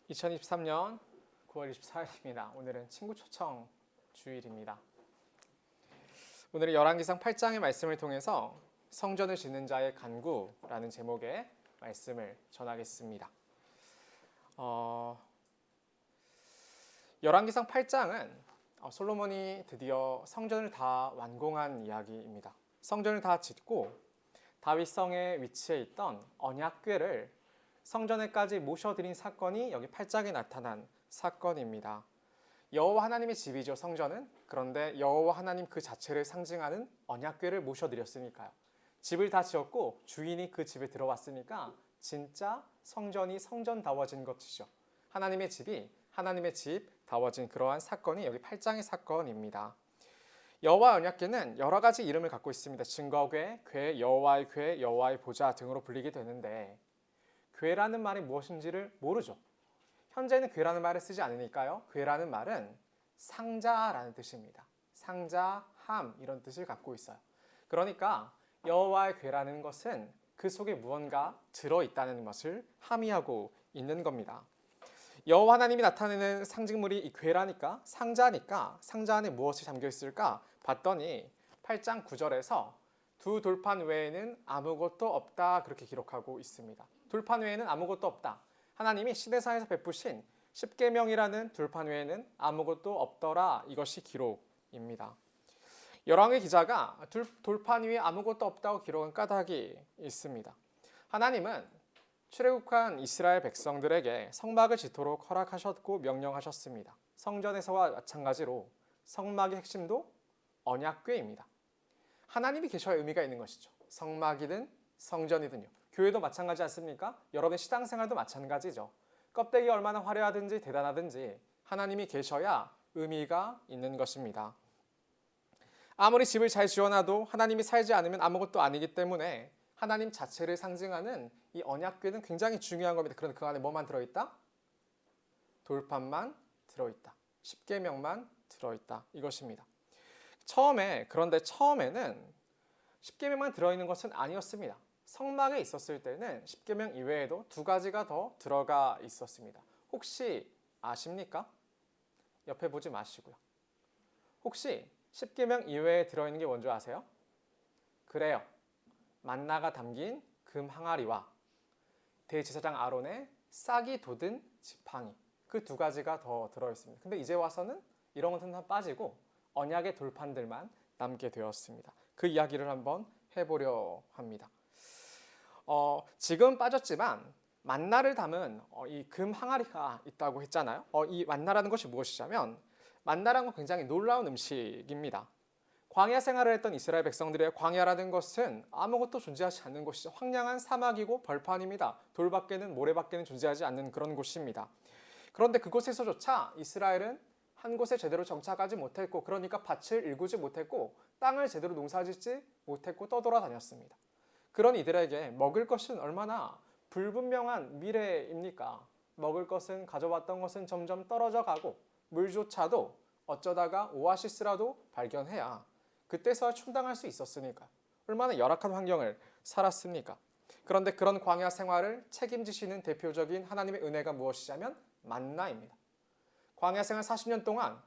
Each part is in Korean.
2023년 9월 24일입니다. 오늘은 친구 초청 주일입니다. 오늘은 열왕기상 8장의 말씀을 통해서 성전을 짓는 자의 간구라는 제목의 말씀을 전하겠습니다. 열왕기상 8장은 솔로몬이 드디어 성전을 다 완공한 이야기입니다. 성전을 다 짓고 다윗성에 위치해 있던 언약궤를 성전에까지 모셔드린 사건이 여기 8장에 나타난 사건입니다. 여호와 하나님의 집이죠, 성전은. 그런데 여호와 하나님 그 자체를 상징하는 언약궤를 모셔드렸으니까요. 집을 다 지었고 주인이 그 집에 들어왔으니까 진짜 성전이 성전다워진 것이죠. 하나님의 집이 하나님의 집다워진 그러한 사건이 여기 8장의 사건입니다. 여호와 언약궤는 여러 가지 이름을 갖고 있습니다. 증거궤, 궤, 여호와의 궤, 여호와의 보좌 등으로 불리게 되는데 궤라는 말이 무엇인지를 모르죠. 현재는 궤라는 말을 쓰지 않으니까요. 궤라는 말은 상자라는 뜻입니다. 상자, 함 이런 뜻을 갖고 있어요. 그러니까 여호와의 궤라는 것은 그 속에 무언가 들어있다는 것을 함의하고 있는 겁니다. 여호와 하나님이 나타내는 상징물이 이 궤라니까 상자니까 상자 안에 무엇이 담겨 있을까 봤더니 8장 9절에서 두 돌판 외에는 아무것도 없다 그렇게 기록하고 있습니다. 돌판 외에는 아무것도 없다. 하나님이 시내산에서 베푸신 십계명이라는 돌판 외에는 아무것도 없더라. 이것이 기록입니다. 열왕의 기자가 돌판 위에 아무것도 없다고 기록한 까닭이 있습니다. 하나님은 출애굽한 이스라엘 백성들에게 성막을 짓도록 허락하셨고 명령하셨습니다. 성전에서와 마찬가지로 성막의 핵심도 언약궤입니다. 하나님이 계셔야 의미가 있는 것이죠. 성막이든 성전이든요. 교회도 마찬가지 않습니까? 여러분의 신앙생활도 마찬가지죠. 껍데기가 얼마나 화려하든지 대단하든지 하나님이 계셔야 의미가 있는 것입니다. 아무리 집을 잘 지어놔도 하나님이 살지 않으면 아무것도 아니기 때문에 하나님 자체를 상징하는 이 언약궤는 굉장히 중요한 겁니다. 그런데 그 안에 뭐만 들어있다? 돌판만 들어있다. 십계명만 들어있다. 이것입니다. 그런데 처음에는 십계명만 들어있는 것은 아니었습니다. 성막에 있었을 때는 십계명 이외에도 두 가지가 더 들어가 있었습니다. 혹시 아십니까? 옆에 보지 마시고요. 혹시 십계명 이외에 들어있는 게 뭔지 아세요? 그래요. 만나가 담긴 금 항아리와 대제사장 아론의 싹이 돋은 지팡이 그 두 가지가 더 들어있습니다. 근데 이제 와서는 이런 것은 다 빠지고 언약의 돌판들만 남게 되었습니다. 그 이야기를 한번 해보려 합니다. 지금 빠졌지만 만나를 담은 이 금 항아리가 있다고 했잖아요. 이 만나라는 것이 무엇이냐면 만나라는 건 굉장히 놀라운 음식입니다. 광야 생활을 했던 이스라엘 백성들의 광야라는 것은 아무것도 존재하지 않는 곳이죠. 황량한 사막이고 벌판입니다. 돌밖에는 모래밖에는 존재하지 않는 그런 곳입니다. 그런데 그곳에서조차 이스라엘은 한 곳에 제대로 정착하지 못했고 그러니까 밭을 일구지 못했고 땅을 제대로 농사짓지 못했고 떠돌아다녔습니다. 그런 이들에게 먹을 것은 얼마나 불분명한 미래입니까? 먹을 것은 가져왔던 것은 점점 떨어져 가고 물조차도 어쩌다가 오아시스라도 발견해야 그때서야 충당할 수 있었으니까 얼마나 열악한 환경을 살았습니까? 그런데 그런 광야 생활을 책임지시는 대표적인 하나님의 은혜가 무엇이냐면 만나입니다. 광야 생활 40년 동안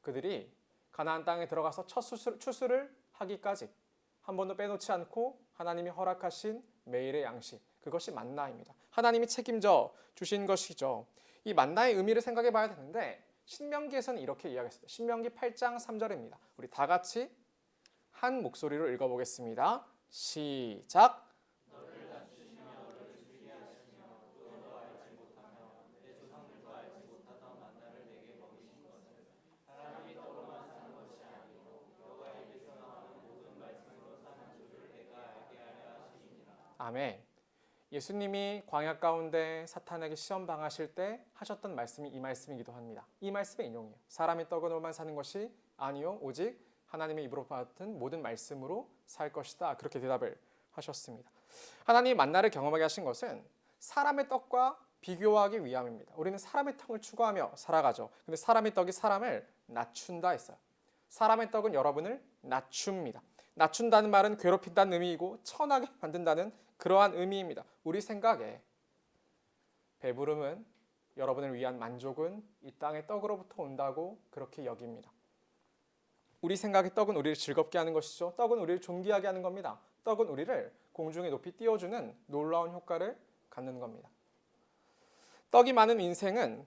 그들이 가나안 땅에 들어가서 첫 추수를 하기까지 한 번도 빼놓지 않고 하나님이 허락하신 매일의 양식 그것이 만나입니다. 하나님이 책임져 주신 것이죠. 이 만나의 의미를 생각해 봐야 되는데 신명기에서는 이렇게 이야기했습니다. 신명기 8장 3절입니다. 우리 다 같이 한 목소리로 읽어보겠습니다. 시작. 아멘. 예수님이 광야 가운데 사탄에게 시험 당하실 때 하셨던 말씀이 이 말씀이기도 합니다. 이 말씀의 인용이에요. 사람이 떡으로만 사는 것이 아니요 오직 하나님의 입으로 받은 모든 말씀으로 살 것이다. 그렇게 대답을 하셨습니다. 하나님이 만나를 경험하게 하신 것은 사람의 떡과 비교하기 위함입니다. 우리는 사람의 떡을 추구하며 살아가죠. 근데 사람의 떡이 사람을 낮춘다 했어요. 사람의 떡은 여러분을 낮춥니다. 낮춘다는 말은 괴롭힌다는 의미이고 천하게 만든다는 그러한 의미입니다. 우리 생각에 배부름은 여러분을 위한 만족은 이 땅의 떡으로부터 온다고 그렇게 여깁니다. 우리 생각의 떡은 우리를 즐겁게 하는 것이죠. 떡은 우리를 존귀하게 하는 겁니다. 떡은 우리를 공중에 높이 띄워주는 놀라운 효과를 갖는 겁니다. 떡이 많은 인생은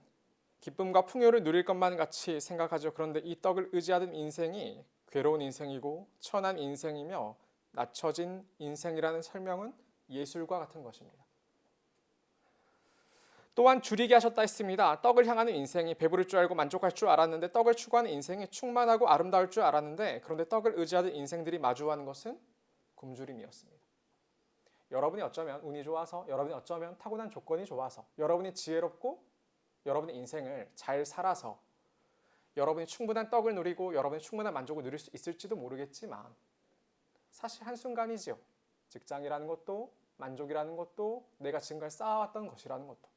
기쁨과 풍요를 누릴 것만 같이 생각하죠. 그런데 이 떡을 의지하는 인생이 괴로운 인생이고 천한 인생이며 낮춰진 인생이라는 설명은 예술과 같은 것입니다. 또한 줄이게 하셨다 했습니다. 떡을 향하는 인생이 배부를 줄 알고 만족할 줄 알았는데, 떡을 추구하는 인생이 충만하고 아름다울 줄 알았는데, 그런데 떡을 의지하는 인생들이 마주하는 것은 굶주림이었습니다. 여러분이 어쩌면 운이 좋아서, 여러분이 어쩌면 타고난 조건이 좋아서, 여러분이 지혜롭고 여러분의 인생을 잘 살아서 여러분이 충분한 떡을 누리고 여러분이 충분한 만족을 누릴 수 있을지도 모르겠지만, 사실 한순간이지요. 직장이라는 것도, 만족이라는 것도, 내가 지금까지 쌓아왔던 것이라는 것도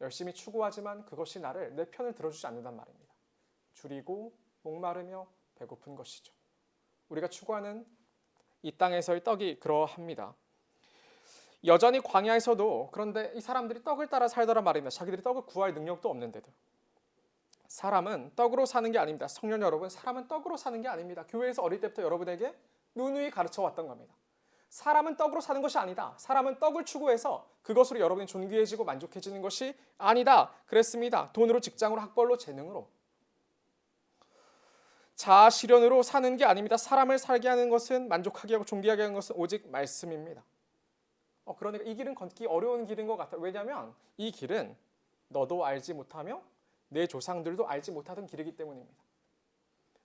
열심히 추구하지만 그것이 나를 내 편을 들어주지 않는단 말입니다. 줄이고 목마르며 배고픈 것이죠. 우리가 추구하는 이 땅에서의 떡이 그러합니다. 여전히 광야에서도, 그런데 이 사람들이 떡을 따라 살더란 말입니다. 자기들이 떡을 구할 능력도 없는데도. 사람은 떡으로 사는 게 아닙니다. 성년 여러분, 사람은 떡으로 사는 게 아닙니다. 교회에서 어릴 때부터 여러분에게 누누이 가르쳐 왔던 겁니다. 사람은 떡으로 사는 것이 아니다. 사람은 떡을 추구해서 그것으로 여러분이 존귀해지고 만족해지는 것이 아니다. 그랬습니다. 돈으로, 직장으로, 학벌로, 재능으로. 자아 실현으로 사는 게 아닙니다. 사람을 살게 하는 것은, 만족하게 하고 존귀하게 하는 것은 오직 말씀입니다. 그러니까 이 길은 걷기 어려운 길인 것 같아요. 왜냐하면 이 길은 너도 알지 못하며 내 조상들도 알지 못하던 길이기 때문입니다.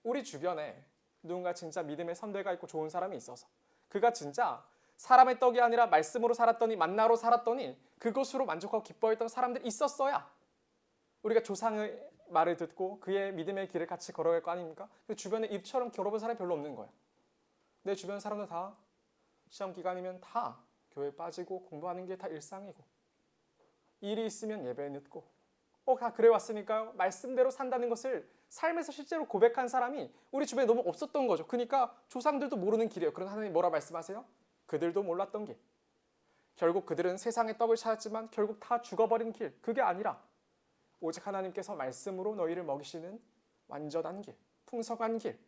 우리 주변에 누군가 진짜 믿음의 선배가 있고 좋은 사람이 있어서 그가 진짜 사람의 떡이 아니라 말씀으로 살았더니, 만나로 살았더니 그것으로 만족하고 기뻐했던 사람들이 있었어야 우리가 조상의 말을 듣고 그의 믿음의 길을 같이 걸어갈 거 아닙니까? 근데 주변에 입처럼 걸어본 사람이 별로 없는 거예요. 내 주변 사람들 다 시험 기간이면 다 교회 빠지고 공부하는 게 다 일상이고, 일이 있으면 예배에 늦고, 다 그래 왔으니까요. 말씀대로 산다는 것을 삶에서 실제로 고백한 사람이 우리 주변에 너무 없었던 거죠. 그러니까 조상들도 모르는 길이에요. 그런 하나님 뭐라 말씀하세요? 그들도 몰랐던 길. 결국 그들은 세상의 떡을 찾았지만 결국 다 죽어버린 길. 그게 아니라 오직 하나님께서 말씀으로 너희를 먹이시는 완전한 길, 풍성한 길,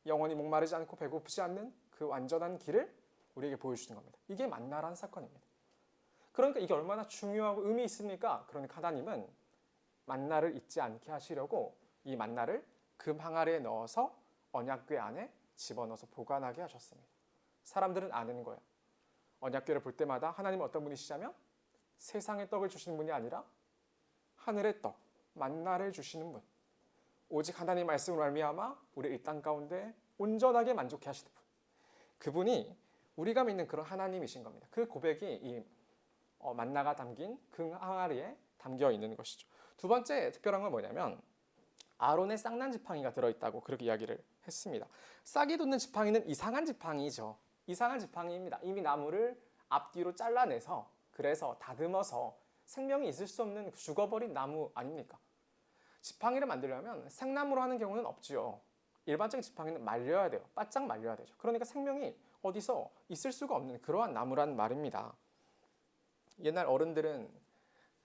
영원히 목마르지 않고 배고프지 않는 그 완전한 길을 우리에게 보여주시는 겁니다. 이게 만나라는 사건입니다. 그러니까 이게 얼마나 중요하고 의미 있습니까? 그러니까 하나님은 만나를 잊지 않게 하시려고 이 만나를 금 항아리에 넣어서 언약궤 안에 집어넣어서 보관하게 하셨습니다. 사람들은 아는 거예요. 언약궤를 볼 때마다 하나님은 어떤 분이시냐면 세상의 떡을 주시는 분이 아니라 하늘의 떡, 만나를 주시는 분. 오직 하나님 말씀을 말미암아 우리 이 땅 가운데 온전하게 만족해 하시는 분. 그분이 우리가 믿는 그런 하나님이신 겁니다. 그 고백이 이 만나가 담긴 금 항아리에 담겨 있는 것이죠. 두 번째 특별한 건 뭐냐면 아론의 쌍난 지팡이가 들어있다고 그렇게 이야기를 했습니다. 싹이 돋는 지팡이는 이상한 지팡이죠. 이상한 지팡이입니다. 이미 나무를 앞뒤로 잘라내서, 그래서 다듬어서 생명이 있을 수 없는 죽어버린 나무 아닙니까? 지팡이를 만들려면 생나무로 하는 경우는 없지요. 일반적인 지팡이는 말려야 돼요. 바짝 말려야 되죠. 그러니까 생명이 어디서 있을 수가 없는 그러한 나무란 말입니다. 옛날 어른들은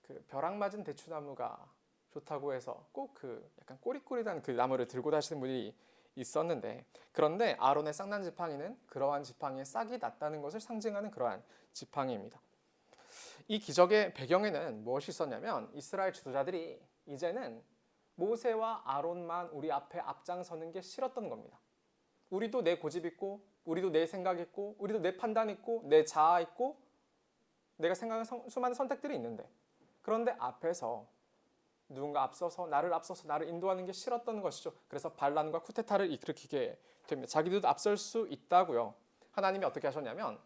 그 벼락 맞은 대추나무가 좋다고 해서 꼭 그 약간 꼬릿꼬릿한 그 나무를 들고 다니시는 분이 있었는데, 그런데 아론의 쌍난 지팡이는 그러한 지팡이에 싹이 났다는 것을 상징하는 그러한 지팡이입니다. 이 기적의 배경에는 무엇이 있었냐면 이스라엘 지도자들이 이제는 모세와 아론만 우리 앞에 앞장서는 게 싫었던 겁니다. 우리도 내 고집 있고, 우리도 내 생각 있고, 우리도 내 판단 있고, 내 자아 있고, 내가 생각하는 수많은 선택들이 있는데, 그런데 앞에서 누군가 앞서서 나를 인도하는 게 싫었던 것이죠. 그래서 반란과 쿠데타를 일으키게 됩니다. 자기들도 앞설 수 있다고요. 하나님이 어떻게 하셨냐면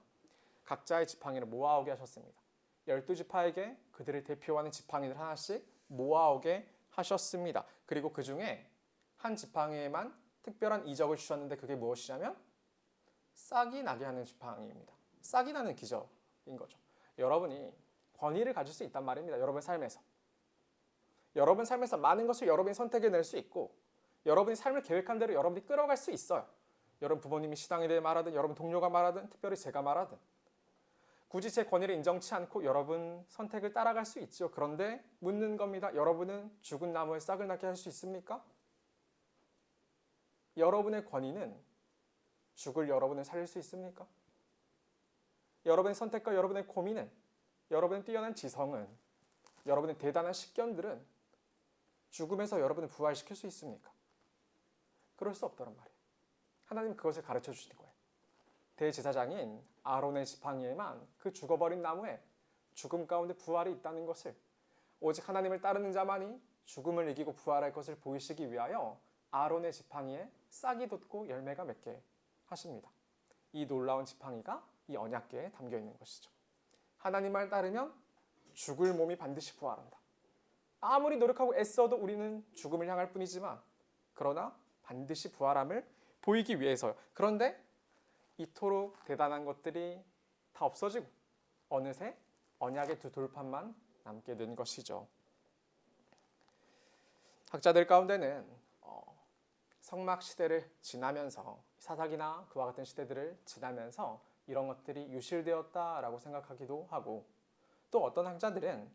각자의 지팡이를 모아오게 하셨습니다. 12지파에게 그들을 대표하는 지팡이를 하나씩 모아오게 하셨습니다. 그리고 그 중에 한 지팡이에만 특별한 이적을 주셨는데 그게 무엇이냐면 싹이 나게 하는 지팡이입니다. 싹이 나는 기적인 거죠. 여러분이 권위를 가질 수 있단 말입니다. 여러분의 삶에서. 여러분 삶에서 많은 것을 여러분이 선택해낼 수 있고, 여러분이 삶을 계획한 대로 여러분이 끌어갈 수 있어요. 여러분 부모님이 신앙에 대해 말하든, 여러분 동료가 말하든, 특별히 제가 말하든. 굳이 제 권위를 인정치 않고 여러분 선택을 따라갈 수 있죠. 그런데 묻는 겁니다. 여러분은 죽은 나무에 싹을 나게 할 수 있습니까? 여러분의 권위는 죽을 여러분을 살릴 수 있습니까? 여러분의 선택과 여러분의 고민은, 여러분의 뛰어난 지성은, 여러분의 대단한 식견들은 죽음에서 여러분을 부활시킬 수 있습니까? 그럴 수 없다는 말이에요. 하나님 그것을 가르쳐 주시는 거예요. 대제사장인 아론의 지팡이에만 그 죽어버린 나무에 죽음 가운데 부활이 있다는 것을, 오직 하나님을 따르는 자만이 죽음을 이기고 부활할 것을 보이시기 위하여 아론의 지팡이에 싹이 돋고 열매가 맺게 하십니다. 이 놀라운 지팡이가 이 언약궤에 담겨 있는 것이죠. 하나님을 따르면 죽을 몸이 반드시 부활한다. 아무리 노력하고 애써도 우리는 죽음을 향할 뿐이지만, 그러나 반드시 부활함을 보이기 위해서요. 그런데 이토록 대단한 것들이 다 없어지고 어느새 언약의 두 돌판만 남게 된 것이죠. 학자들 가운데는 성막 시대를 지나면서, 사사기나 그와 같은 시대들을 지나면서 이런 것들이 유실되었다라고 생각하기도 하고, 또 어떤 학자들은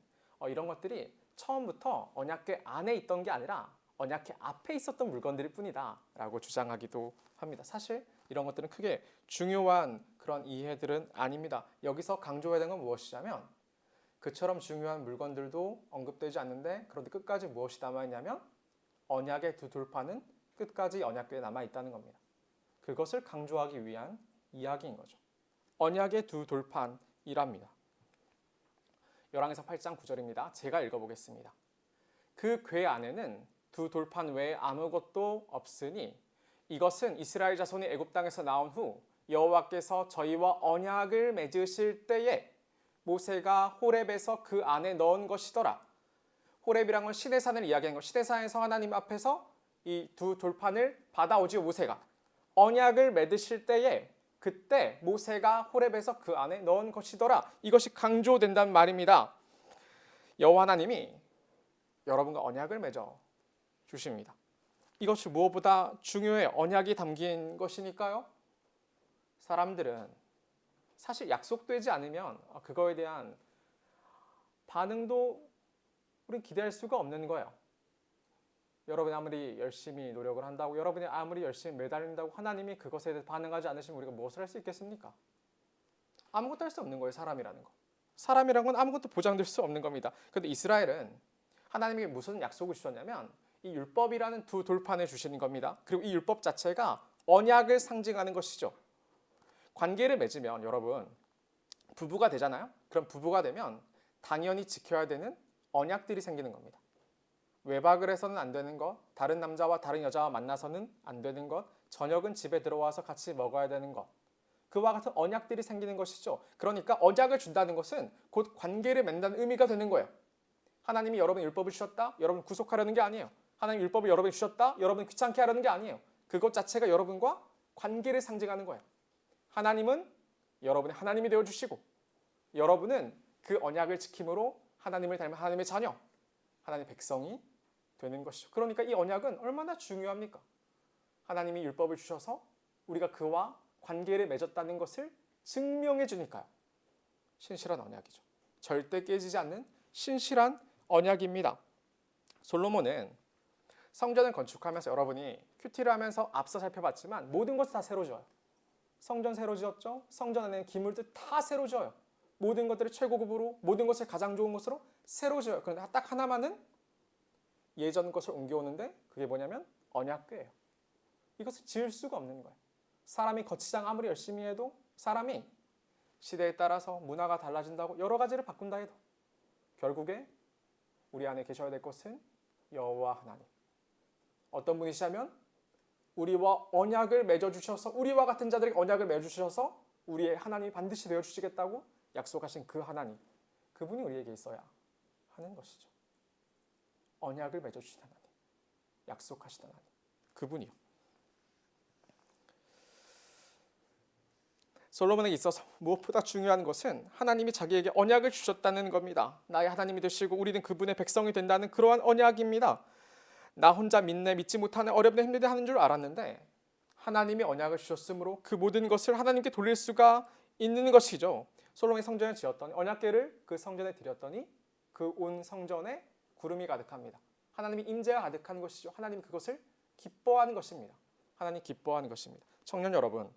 이런 것들이 처음부터 언약궤 안에 있던 게 아니라 언약궤 앞에 있었던 물건들일 뿐이다 라고 주장하기도 합니다. 사실 이런 것들은 크게 중요한 그런 이해들은 아닙니다. 여기서 강조해야 되는 건 무엇이냐면, 그처럼 중요한 물건들도 언급되지 않는데, 그런데 끝까지 무엇이 남아있냐면 언약의 두 돌판은 끝까지 언약궤에 남아있다는 겁니다. 그것을 강조하기 위한 이야기인 거죠. 언약의 두 돌판이랍니다. 열왕기서 8장 9절입니다. 제가 읽어보겠습니다. 그 궤 안에는 두 돌판 외에 아무것도 없으니 이것은 이스라엘 자손이 애굽 땅에서 나온 후 여호와께서 저희와 언약을 맺으실 때에 모세가 호렙에서 그 안에 넣은 것이더라. 호렙이란 건 시내산을 이야기한 것. 시내산에서 하나님 앞에서 이 두 돌판을 받아오지요. 모세가 언약을 맺으실 때에 그때 모세가 호렙에서 그 안에 넣은 것이더라. 이것이 강조된단 말입니다. 여호와 하나님이 여러분과 언약을 맺어 주십니다. 이것이 무엇보다 중요해. 언약이 담긴 것이니까요. 사람들은 사실 약속되지 않으면 그거에 대한 반응도 우린 기대할 수가 없는 거예요. 여러분이 아무리 열심히 노력을 한다고, 여러분이 아무리 열심히 매달린다고 하나님이 그것에 대해 반응하지 않으시면 우리가 무엇을 할 수 있겠습니까? 아무것도 할 수 없는 거예요. 사람이라는 거. 사람이라는 건 아무것도 보장될 수 없는 겁니다. 그런데 이스라엘은 하나님이 무슨 약속을 주셨냐면 이 율법이라는 두 돌판을 주시는 겁니다. 그리고 이 율법 자체가 언약을 상징하는 것이죠. 관계를 맺으면 여러분 부부가 되잖아요. 그럼 부부가 되면 당연히 지켜야 되는 언약들이 생기는 겁니다. 외박을 해서는 안 되는 것, 다른 남자와 다른 여자와 만나서는 안 되는 것, 저녁은 집에 들어와서 같이 먹어야 되는 것, 그와 같은 언약들이 생기는 것이죠. 그러니까 언약을 준다는 것은 곧 관계를 맺는다는 의미가 되는 거예요. 하나님이 여러분 율법을 주셨다, 여러분 구속하려는 게 아니에요. 하나님 율법을 여러분이 주셨다, 여러분 귀찮게 하려는 게 아니에요. 그것 자체가 여러분과 관계를 상징하는 거예요. 하나님은 여러분의 하나님이 되어주시고, 여러분은 그 언약을 지킴으로 하나님을 닮은 하나님의 자녀, 하나님의 백성이 되는 것이죠. 그러니까 이 언약은 얼마나 중요합니까? 하나님이 율법을 주셔서 우리가 그와 관계를 맺었다는 것을 증명해 주니까요. 신실한 언약이죠. 절대 깨지지 않는 신실한 언약입니다. 솔로몬은 성전을 건축하면서, 여러분이 큐티를 하면서 앞서 살펴봤지만 모든 것을 다 새로 지어요. 성전 새로 지었죠. 성전 안에 기물들 다 새로 지어요. 모든 것들을 최고급으로, 모든 것을 가장 좋은 것으로 새로 지어요. 그런데 딱 하나만은 예전 것을 옮겨오는데, 그게 뭐냐면 언약궤예요. 이것을 지을 수가 없는 거예요. 사람이 거치장 아무리 열심히 해도, 사람이 시대에 따라서 문화가 달라진다고 여러 가지를 바꾼다 해도 결국에 우리 안에 계셔야 될 것은 여호와 하나님. 어떤 분이시냐면 우리와 언약을 맺어주셔서, 우리와 같은 자들에게 언약을 맺어주셔서 우리의 하나님이 반드시 되어주시겠다고 약속하신 그 하나님, 그분이 우리에게 있어야 하는 것이죠. 언약을 맺어주신 하나님, 약속하신 하나님, 그분이요. 솔로몬에게 있어서 무엇보다 중요한 것은 하나님이 자기에게 언약을 주셨다는 겁니다. 나의 하나님이 되시고 우리는 그분의 백성이 된다는 그러한 언약입니다. 나 혼자 믿지 못하는, 어렵네 힘들게 하는 줄 알았는데 하나님이 언약을 주셨으므로 그 모든 것을 하나님께 돌릴 수가 있는 것이죠. 솔로몬이 성전을 지었더니 언약궤를 그 성전에 드렸더니 그 온 성전에 구름이 가득합니다. 하나님이 임재가 가득한 것이죠. 하나님 그것을 기뻐하는 것입니다. 하나님 기뻐하는 것입니다. 청년 여러분,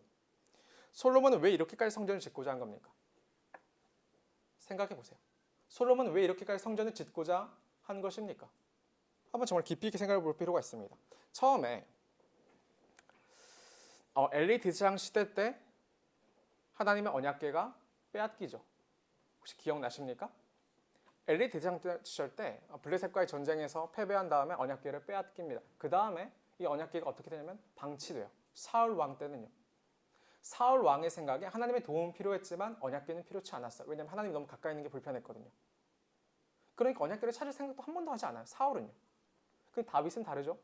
솔로몬은 왜 이렇게까지 성전을 짓고자 한 겁니까? 생각해 보세요. 솔로몬은 왜 이렇게까지 성전을 짓고자 한 것입니까? 한번 정말 깊이 있게 생각해 볼 필요가 있습니다. 처음에 엘리 대제사장 시대 때 하나님의 언약궤가 빼앗기죠. 혹시 기억나십니까? 엘리 대제사장 시절 때 블레셋과의 전쟁에서 패배한 다음에 언약궤를 빼앗깁니다. 그 다음에 이 언약궤가 어떻게 되냐면 방치돼요. 사울 왕 때는요. 사울 왕의 생각에 하나님의 도움은 필요했지만 언약궤는 필요치 않았어요. 왜냐하면 하나님이 너무 가까이 있는 게 불편했거든요. 그러니까 언약궤를 찾을 생각도 한 번도 하지 않아요. 사울은요. 근데 다윗은 다르죠.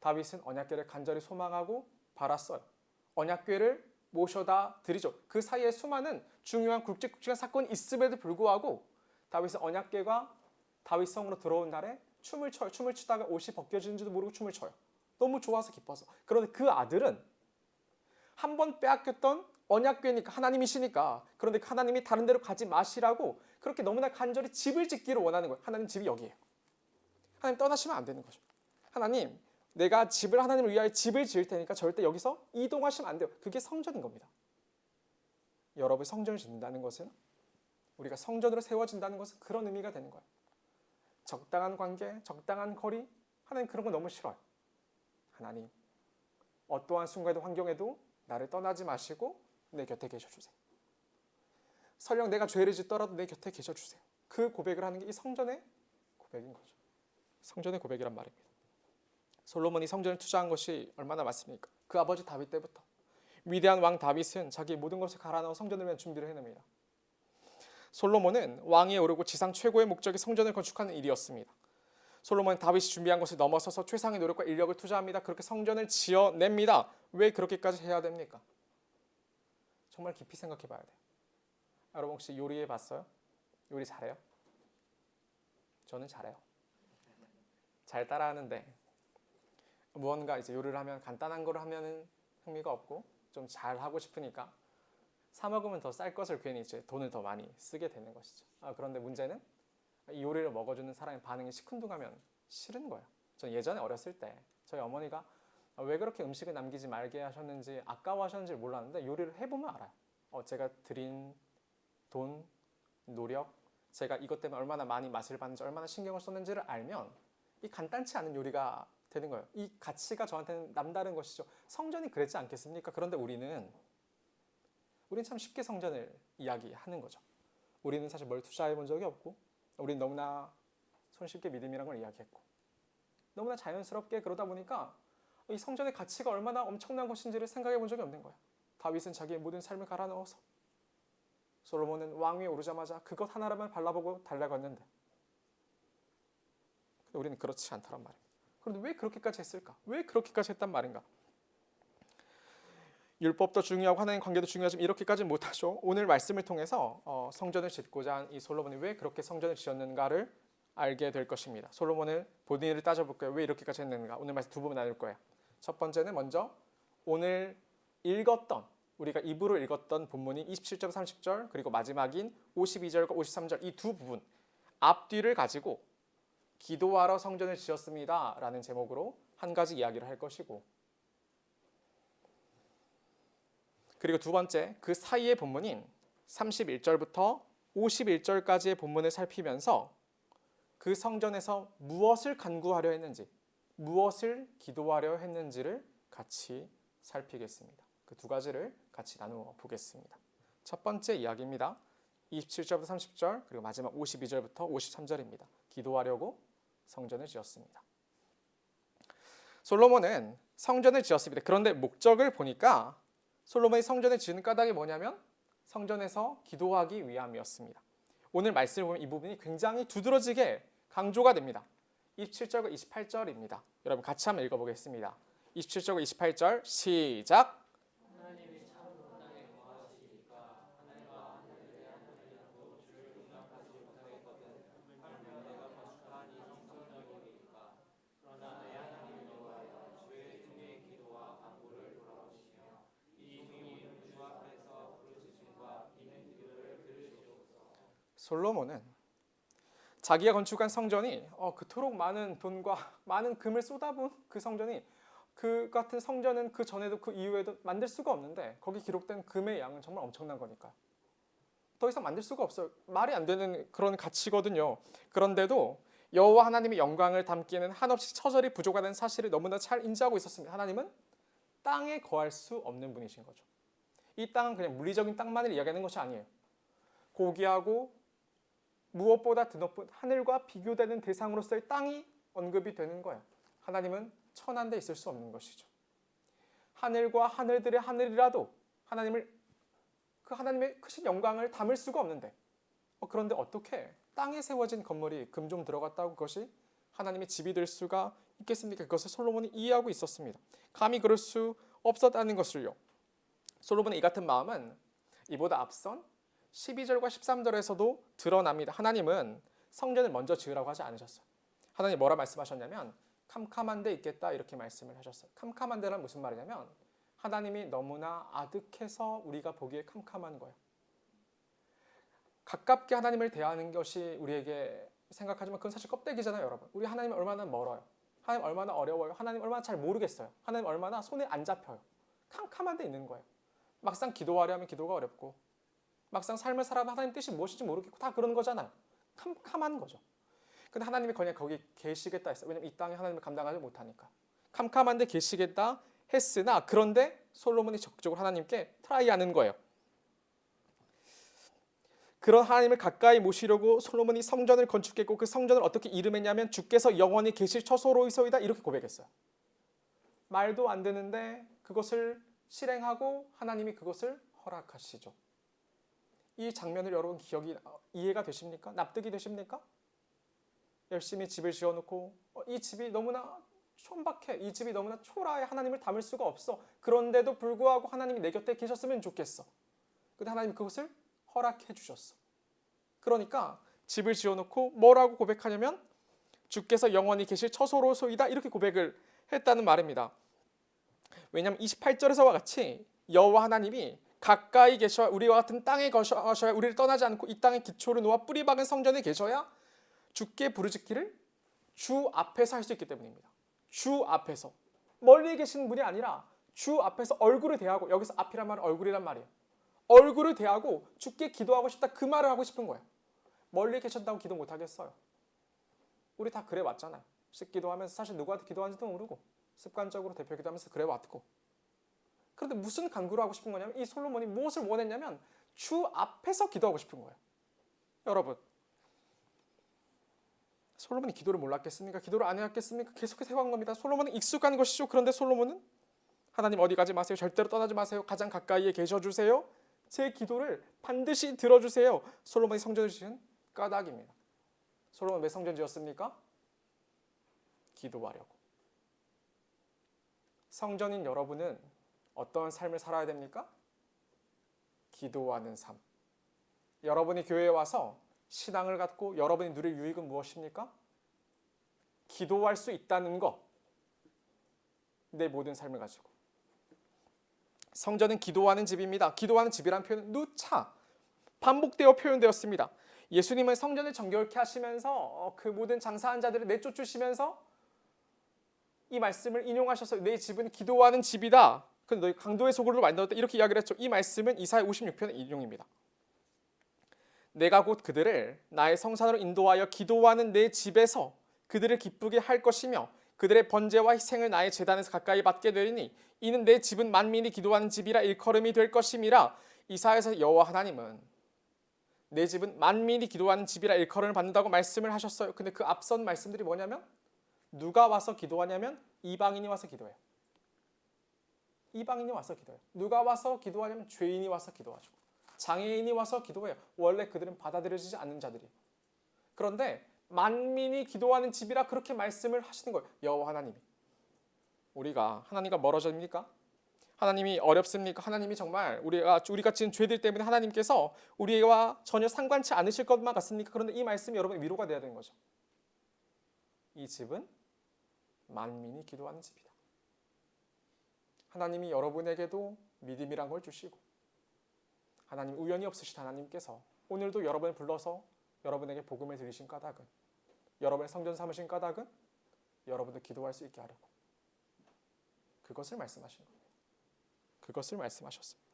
다윗은 언약궤를 간절히 소망하고 바랐어요. 언약궤를 모셔다 드리죠. 그 사이에 수많은 중요한 굵직굵직한 사건이 있음에도 불구하고 다윗은 언약궤가 다윗 성으로 들어온 날에 춤을 춰요. 춤을 추다가 옷이 벗겨지는지도 모르고 춤을 춰요. 너무 좋아서 기뻐서. 그런데 그 아들은 한 번 빼앗겼던 언약궤니까 하나님이시니까, 그런데 하나님이 다른 데로 가지 마시라고 그렇게 너무나 간절히 집을 짓기를 원하는 거예요. 하나님 집이 여기예요. 하나님 떠나시면 안 되는 거죠. 하나님, 내가 하나님을 위하여 집을 지을 테니까 절대 여기서 이동하시면 안 돼요. 그게 성전인 겁니다. 여러분, 성전을 짓는다는 것은, 우리가 성전으로 세워진다는 것은 그런 의미가 되는 거예요. 적당한 관계, 적당한 거리, 하나님 그런 거 너무 싫어요. 하나님, 어떠한 순간에도 환경에도 나를 떠나지 마시고 내 곁에 계셔주세요. 설령 내가 죄를 짓더라도 내 곁에 계셔주세요. 그 고백을 하는 게 이 성전의 고백인 거죠. 성전의 고백이란 말입니다. 솔로몬이 성전을 투자한 것이 얼마나 많습니까? 그 아버지 다윗 때부터. 위대한 왕 다윗은 자기 모든 것을 갈아넣어 성전을 위한 준비를 해냅니다. 솔로몬은 왕위에 오르고 지상 최고의 목적이 성전을 건축하는 일이었습니다. 솔로몬은 다윗이 준비한 것을 넘어서서 최상의 노력과 인력을 투자합니다. 그렇게 성전을 지어냅니다. 왜 그렇게까지 해야 됩니까? 정말 깊이 생각해 봐야 돼요. 여러분 혹시 요리해 봤어요? 요리 잘해요? 저는 잘해요. 잘 따라하는데 무언가 이제 요리를 하면 간단한 걸 하면은 흥미가 없고 좀 잘하고 싶으니까 사 먹으면 더 쌀 것을 괜히 이제 돈을 더 많이 쓰게 되는 것이죠. 그런데 문제는 이 요리를 먹어주는 사람의 반응이 시큰둥하면 싫은 거예요. 저는 예전에 어렸을 때 저희 어머니가 왜 그렇게 음식을 남기지 말게 하셨는지 아까워하셨는지 몰랐는데 요리를 해보면 알아요. 제가 들인 돈, 노력, 제가 이것 때문에 얼마나 많이 맛을 봤는지 얼마나 신경을 썼는지를 알면 이 간단치 않은 요리가 되는 거예요. 이 가치가 저한테는 남다른 것이죠. 성전이 그랬지 않겠습니까? 그런데 우리는 참 쉽게 성전을 이야기하는 거죠. 우리는 사실 뭘 투자해 본 적이 없고 우리는 너무나 손쉽게 믿음이란 걸 이야기했고 너무나 자연스럽게 그러다 보니까 이 성전의 가치가 얼마나 엄청난 것인지를 생각해 본 적이 없는 거예요. 다윗은 자기의 모든 삶을 갈아 넣어서, 솔로몬은 왕위에 오르자마자 그것 하나만 발라보고 달려갔는데 우리는 그렇지 않다란 말입니다. 그런데 왜 그렇게까지 했을까? 왜 그렇게까지 했단 말인가? 율법도 중요하고 하나님 관계도 중요하지만 이렇게까지는 못하죠. 오늘 말씀을 통해서 성전을 짓고자 한 이 솔로몬이 왜 그렇게 성전을 지었는가를 알게 될 것입니다. 솔로몬을 본인을 따져볼까요? 왜 이렇게까지 했는가? 오늘 말씀 두 부분 나눌 거예요. 첫 번째는 먼저 오늘 우리가 입으로 읽었던 본문인 27절 30절 그리고 마지막인 52절과 53절 이 두 부분 앞뒤를 가지고 기도하러 성전을 지었습니다 라는 제목으로 한 가지 이야기를 할 것이고, 그리고 두 번째 그 사이의 본문인 31절부터 51절까지의 본문을 살피면서 그 성전에서 무엇을 간구하려 했는지, 무엇을 기도하려 했는지를 같이 살피겠습니다. 그 두 가지를 같이 나누어 보겠습니다. 첫 번째 이야기입니다. 27절부터 30절 그리고 마지막 52절부터 53절입니다. 기도하려고 성전을 지었습니다. 솔로몬은 성전을 지었습니다. 그런데 목적을 보니까 솔로몬이 성전을 지은 까닭이 뭐냐면 성전에서 기도하기 위함이었습니다. 오늘 말씀을 보면 이 부분이 굉장히 두드러지게 강조가 됩니다. 27절과 28절입니다. 여러분 같이 한번 읽어보겠습니다. 27절과 28절 시작. 솔로몬은 자기가 건축한 성전이 그토록 많은 돈과 많은 금을 쏟아부은 그 성전이 그 같은 성전은 그 전에도 그 이후에도 만들 수가 없는데 거기 기록된 금의 양은 정말 엄청난 거니까요. 더 이상 만들 수가 없어요. 말이 안 되는 그런 가치거든요. 그런데도 여호와 하나님의 영광을 담기에는 한없이 처절히 부족하다는 사실을 너무나 잘 인지하고 있었습니다. 하나님은 땅에 거할 수 없는 분이신 거죠. 이 땅은 그냥 물리적인 땅만을 이야기하는 것이 아니에요. 고귀하고 무엇보다 드높은 하늘과 비교되는 대상으로서의 땅이 언급이 되는 거예요. 하나님은 천한 데 있을 수 없는 것이죠. 하늘과 하늘들의 하늘이라도 그 하나님의 크신 영광을 담을 수가 없는데 그런데 어떻게 땅에 세워진 건물이 금 좀 들어갔다고 그것이 하나님의 집이 될 수가 있겠습니까? 그것을 솔로몬이 이해하고 있었습니다. 감히 그럴 수 없었다는 것을요. 솔로몬의 이 같은 마음은 이보다 앞선 12절과 13절에서도 드러납니다. 하나님은 성전을 먼저 지으라고 하지 않으셨어요. 하나님 뭐라 말씀하셨냐면 캄캄한 데 있겠다 이렇게 말씀을 하셨어요. 캄캄한 데란 무슨 말이냐면 하나님이 너무나 아득해서 우리가 보기에 캄캄한 거예요. 가깝게 하나님을 대하는 것이 우리에게 생각하지만 그건 사실 껍데기잖아요, 여러분. 우리 하나님 얼마나 멀어요. 하나님 얼마나 어려워요. 하나님 얼마나 잘 모르겠어요. 하나님 얼마나 손에 안 잡혀요. 캄캄한 데 있는 거예요. 막상 기도하려면 기도가 어렵고 막상 삶을 살아가면 하나님 뜻이 무엇인지 모르겠고 다 그런 거잖아요. 캄캄한 거죠. 근데 하나님이 그냥 거기 계시겠다 했어요. 왜냐면 이 땅에 하나님을 감당하지 못하니까. 캄캄한 데 계시겠다 했으나 그런데 솔로몬이 적극적으로 하나님께 트라이하는 거예요. 그런 하나님을 가까이 모시려고 솔로몬이 성전을 건축했고 그 성전을 어떻게 이름했냐면 주께서 영원히 계실 처소로이소이다 이렇게 고백했어요. 말도 안 되는데 그것을 실행하고 하나님이 그것을 허락하시죠. 이 장면을 여러분 이해가 되십니까? 납득이 되십니까? 열심히 집을 지어놓고 이 집이 너무나 촌박해. 이 집이 너무나 초라해. 하나님을 담을 수가 없어. 그런데도 불구하고 하나님이 내 곁에 계셨으면 좋겠어. 근데 하나님이 그것을 허락해 주셨어. 그러니까 집을 지어놓고 뭐라고 고백하냐면 주께서 영원히 계실 처소로소이다 이렇게 고백을 했다는 말입니다. 왜냐하면 28절에서와 같이 여호와 하나님이 가까이 계셔야 우리와 같은 땅에 거셔야 우리를 떠나지 않고 이 땅에 기초를 놓아 뿌리 박은 성전에 계셔야 주께 부르짖기를 주 앞에서 할 수 있기 때문입니다. 주 앞에서 멀리 계신 분이 아니라 주 앞에서 얼굴을 대하고 여기서 앞이란 말은 얼굴이란 말이에요. 얼굴을 대하고 주께 기도하고 싶다 그 말을 하고 싶은 거예요. 멀리 계셨다고 기도 못 하겠어요. 우리 다 그래 왔잖아요. 기도하면서 사실 누구한테 기도하는지도 모르고 습관적으로 대표 기도하면서 그래 왔고 그런데 무슨 간구를 하고 싶은 거냐면 이 솔로몬이 무엇을 원했냐면 주 앞에서 기도하고 싶은 거예요. 여러분 솔로몬이 기도를 몰랐겠습니까? 기도를 안 해왔겠습니까? 계속해서 해온 겁니다. 솔로몬은 익숙한 것이죠. 그런데 솔로몬은 하나님 어디 가지 마세요. 절대로 떠나지 마세요. 가장 가까이에 계셔주세요. 제 기도를 반드시 들어주세요. 솔로몬이 성전을 지은 까닭입니다. 솔로몬 왜 성전 지었습니까? 기도하려고. 성전인 여러분은 어떤 삶을 살아야 됩니까? 기도하는 삶. 여러분이 교회에 와서 신앙을 갖고 여러분이 누릴 유익은 무엇입니까? 기도할 수 있다는 것. 내 모든 삶을 가지고. 성전은 기도하는 집입니다. 기도하는 집이라는 표현은 누차 반복되어 표현되었습니다. 예수님은 성전을 정결케 하시면서 그 모든 장사한 자들을 내쫓으시면서 이 말씀을 인용하셔서 내 집은 기도하는 집이다. 근데 너희 강도의 소굴로 만들었다. 이렇게 이야기를 했죠. 이 말씀은 이사야 56편의 인용입니다. 내가 곧 그들을 나의 성산으로 인도하여 기도하는 내 집에서 그들을 기쁘게 할 것이며 그들의 번제와 희생을 나의 제단에서 가까이 받게 되리니 이는 내 집은 만민이 기도하는 집이라 일컬음이 될 것임이라. 이사야에서 여호와 하나님은 내 집은 만민이 기도하는 집이라 일컬음을 받는다고 말씀을 하셨어요. 근데 그 앞선 말씀들이 뭐냐면 누가 와서 기도하냐면 이방인이 와서 기도해요. 이방인이 와서 기도해요. 누가 와서 기도하냐면 죄인이 와서 기도하죠. 장애인이 와서 기도해요. 원래 그들은 받아들여지지 않는 자들이에요. 그런데 만민이 기도하는 집이라 그렇게 말씀을 하시는 거예요. 여호와 하나님이. 우리가 하나님과 멀어집니까? 하나님이 어렵습니까? 하나님이 정말 우리가 지은 죄들 때문에 하나님께서 우리와 전혀 상관치 않으실 것만 같습니까? 그런데 이 말씀이 여러분의 위로가 돼야 되는 거죠. 이 집은 만민이 기도하는 집이다. 하나님이 여러분에게도 믿음이란 걸 주시고 하나님 우연히 없으신 하나님께서 오늘도 여러분을 불러서 여러분에게 복음을 드리신 까닭은, 여러분의 성전 삼으신 까닭은 여러분도 기도할 수 있게 하려고. 그것을 말씀하신 겁니다. 그것을 말씀하셨습니다.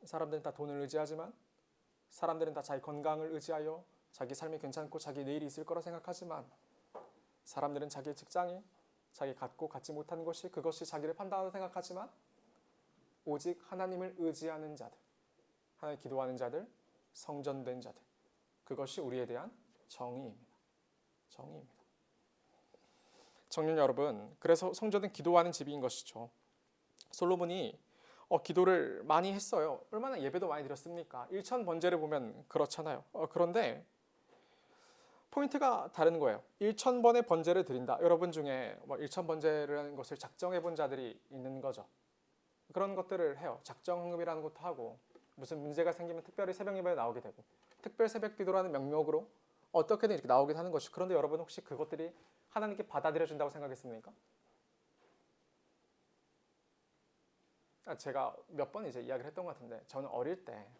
사람들은 다 돈을 의지하지만, 사람들은 다 자기 건강을 의지하여 자기 삶이 괜찮고 자기 내일이 있을 거라 생각하지만, 사람들은 자기의 직장이 자기 갖고 갖지 못한 것이 그것이 자기를 판단하다고 생각하지만, 오직 하나님을 의지하는 자들, 하나님 기도하는 자들, 성전된 자들, 그것이 우리에 대한 정의입니다. 정의입니다. 청년 여러분, 그래서 성전은 기도하는 집인 것이죠. 솔로몬이 기도를 많이 했어요. 얼마나 예배도 많이 드렸습니까? 1천 번제를 보면 그렇잖아요. 그런데 포인트가 다른 거예요. 1천 번의 번제를 드린다. 여러분 중에 1천 번제라는 것을 작정해 본 자들이 있는 거죠. 그런 것들을 해요. 작정 헌금이라는 것도 하고, 무슨 문제가 생기면 특별히 새벽 예배에 나오게 되고, 특별 새벽 기도라는 명목으로 어떻게든 이렇게 나오긴 하는 것이죠. 그런데 여러분 혹시 그것들이 하나님께 받아들여진다고 생각했습니까? 제가 몇 번 이제 이야기를 했던 것 같은데, 저는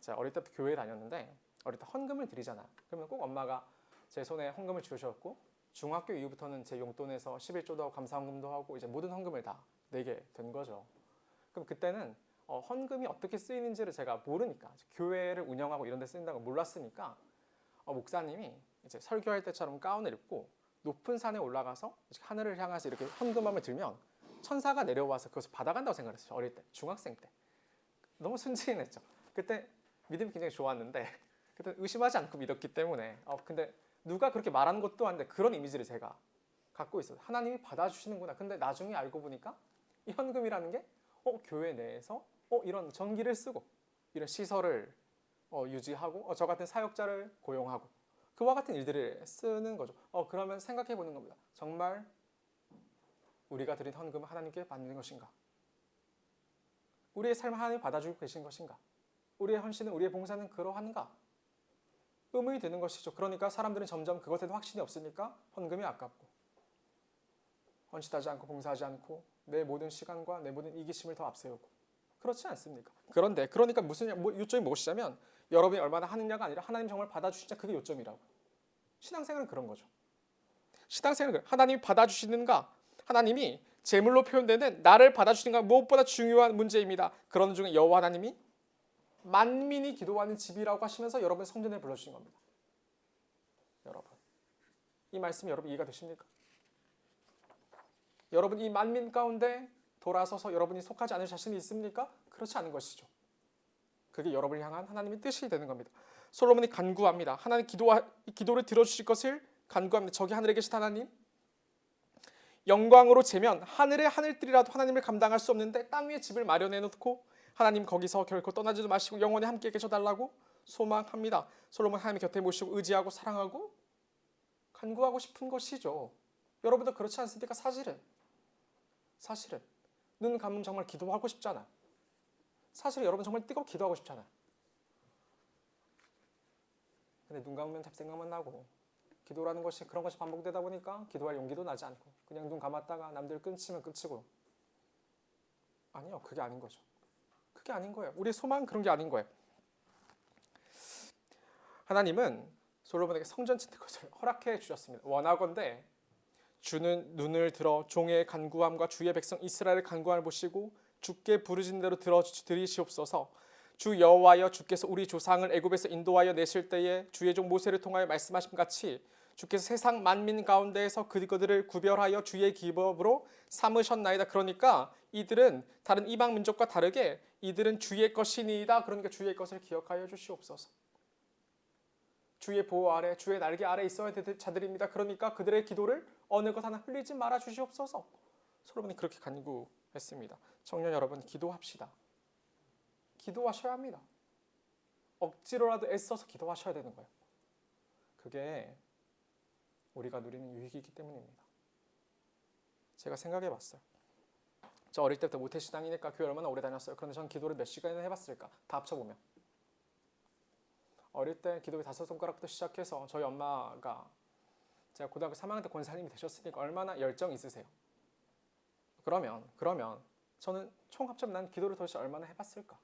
제가 어릴 때부터 교회에 다녔는데, 어릴 때 헌금을 드리잖아요. 그러면 꼭 엄마가 제 손에 헌금을 주셨고, 중학교 이후부터는 제 용돈에서 11조도 하고 감사헌금도 하고 이제 모든 헌금을 다 내게 된 거죠. 그럼 그때는 헌금이 어떻게 쓰이는지를 제가 모르니까, 교회를 운영하고 이런 데 쓰인다고 몰랐으니까, 목사님이 이제 설교할 때처럼 가운을 입고 높은 산에 올라가서 하늘을 향해서 이렇게 헌금함을 들면 천사가 내려와서 그것을 받아간다고 생각했어요. 어릴 때, 중학생 때. 너무 순진했죠. 그때 믿음이 굉장히 좋았는데, 그때 의심하지 않고 믿었기 때문에, 근데 누가 그렇게 말하는 것도 아닌데 그런 이미지를 제가 갖고 있어요. 하나님이 받아주시는구나. 근데 나중에 알고 보니까 이 헌금이라는 게 교회 내에서 이런 전기를 쓰고 이런 시설을 유지하고 저 같은 사역자를 고용하고 그와 같은 일들을 쓰는 거죠. 그러면 생각해 보는 겁니다. 정말 우리가 드린 헌금은 하나님께 받는 것인가? 우리의 삶을 하나님이 받아주고 계신 것인가? 우리의 헌신은, 우리의 봉사는 그러한가? 의문이 드는 것이죠. 그러니까 사람들은 점점 그것에도 확신이 없으니까 헌금이 아깝고, 헌신하지 않고 봉사하지 않고 내 모든 시간과 내 모든 이기심을 더 앞세우고, 그렇지 않습니까? 그러니까 무슨 요점이 무엇이냐면, 여러분이 얼마나 하느냐가 아니라 하나님 정말 받아주시냐, 그게 요점이라고. 신앙생활은 그런 거죠. 신앙생활은 하나님이 받아주시는가, 하나님이 제물로 표현되는 나를 받아주시는가, 무엇보다 중요한 문제입니다. 그런 중에 여호와 하나님이 만민이 기도하는 집이라고 하시면서 여러분 성전에 불러주신 겁니다. 여러분, 이 말씀이 여러분 이해가 되십니까? 여러분 이 만민 가운데 돌아서서 여러분이 속하지 않을 자신이 있습니까? 그렇지 않은 것이죠. 그게 여러분을 향한 하나님의 뜻이 되는 겁니다. 솔로몬이 간구합니다. 하나님 기도를 들어주실 것을 간구합니다. 저기 하늘에 계신 하나님, 영광으로 재면 하늘의 하늘들이라도 하나님을 감당할 수 없는데 땅 위에 집을 마련해 놓고 하나님 거기서 결코 떠나지도 마시고 영원히 함께 계셔달라고 소망합니다. 솔로몬 하나님 곁에 모시고 의지하고 사랑하고 간구하고 싶은 것이죠. 여러분도 그렇지 않습니까? 사실은 눈 감으면 정말 기도하고 싶잖아. 사실 여러분 정말 뜨겁게 기도하고 싶잖아. 근데 눈 감으면 잡생각만 나고, 기도라는 것이 그런 것이 반복되다 보니까 기도할 용기도 나지 않고 그냥 눈 감았다가 남들 끊치면 끝이고. 아니요, 그게 아닌 거죠. 그게 아닌 거예요. 우리의 소망은 그런 게 아닌 거예요. 하나님은 솔로몬에게 성전 짓는 것을 허락해 주셨습니다. 원하건대 주는 눈을 들어 종의 간구함과 주의 백성 이스라엘의 간구함을 보시고 주께 부르신 대로 들으시옵소서. 주 여호와여, 주께서 우리 조상을 애굽에서 인도하여 내실 때에 주의 종 모세를 통하여 말씀하신 같이 주께서 세상 만민 가운데에서 그들을 구별하여 주의 기업으로 삼으셨나이다. 그러니까 이들은 다른 이방 민족과 다르게 이들은 주의 것이니이다. 그러니까 주의 것을 기억하여 주시옵소서. 주의 보호 아래, 주의 날개 아래 있어야 될 자들입니다. 그러니까 그들의 기도를 어느 것 하나 흘리지 말아 주시옵소서. 솔로몬이 그렇게 간구했습니다. 청년 여러분, 기도합시다. 기도하셔야 합니다. 억지로라도 애써서 기도하셔야 되는 거예요. 그게 우리가 누리는 유익이기 때문입니다. 제가 생각해 봤어요. 저 어릴 때부터 모태신앙이니까 교회 얼마나 오래 다녔어요. 그런데 전 기도를 몇 시간이나 해봤을까? 다 합쳐보면. 어릴 때 기도의 5손가락부터 시작해서 저희 엄마가 제가 고등학교 3학년 때 권사님이 되셨으니까 얼마나 열정 있으세요. 그러면 저는 총 합치면 난 기도를 도대체 얼마나 해봤을까?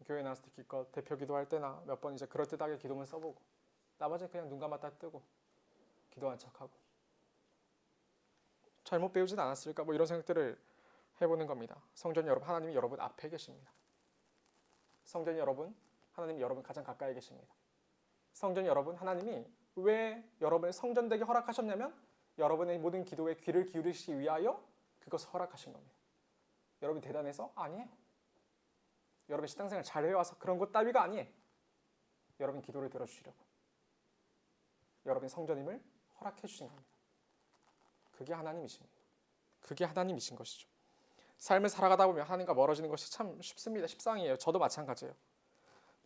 교회 나왔을 때 기껏 대표 기도할 때나 몇 번 이제 그럴듯하게 기도문 써보고 나머지는 그냥 눈 감았다 뜨고 기도한 척하고 잘못 배우진 않았을까 뭐 이런 생각들을 해보는 겁니다. 성전 여러분, 하나님이 여러분 앞에 계십니다. 성전 여러분, 하나님이 여러분 가장 가까이 계십니다. 성전 여러분, 하나님이 왜 여러분을 성전되게 허락하셨냐면 여러분의 모든 기도에 귀를 기울이시기 위하여 그것을 허락하신 겁니다. 여러분이 대단해서? 아니에요. 여러분 신앙생활 잘 해와서 그런 것 따위가 아니에요. 여러분 기도를 들어주시려고 여러분의 성전임을 허락해 주신 겁니다. 그게 하나님이십니다. 그게 하나님이신 것이죠. 삶을 살아가다 보면 하나님과 멀어지는 것이 참 쉽습니다. 십상이에요. 저도 마찬가지예요.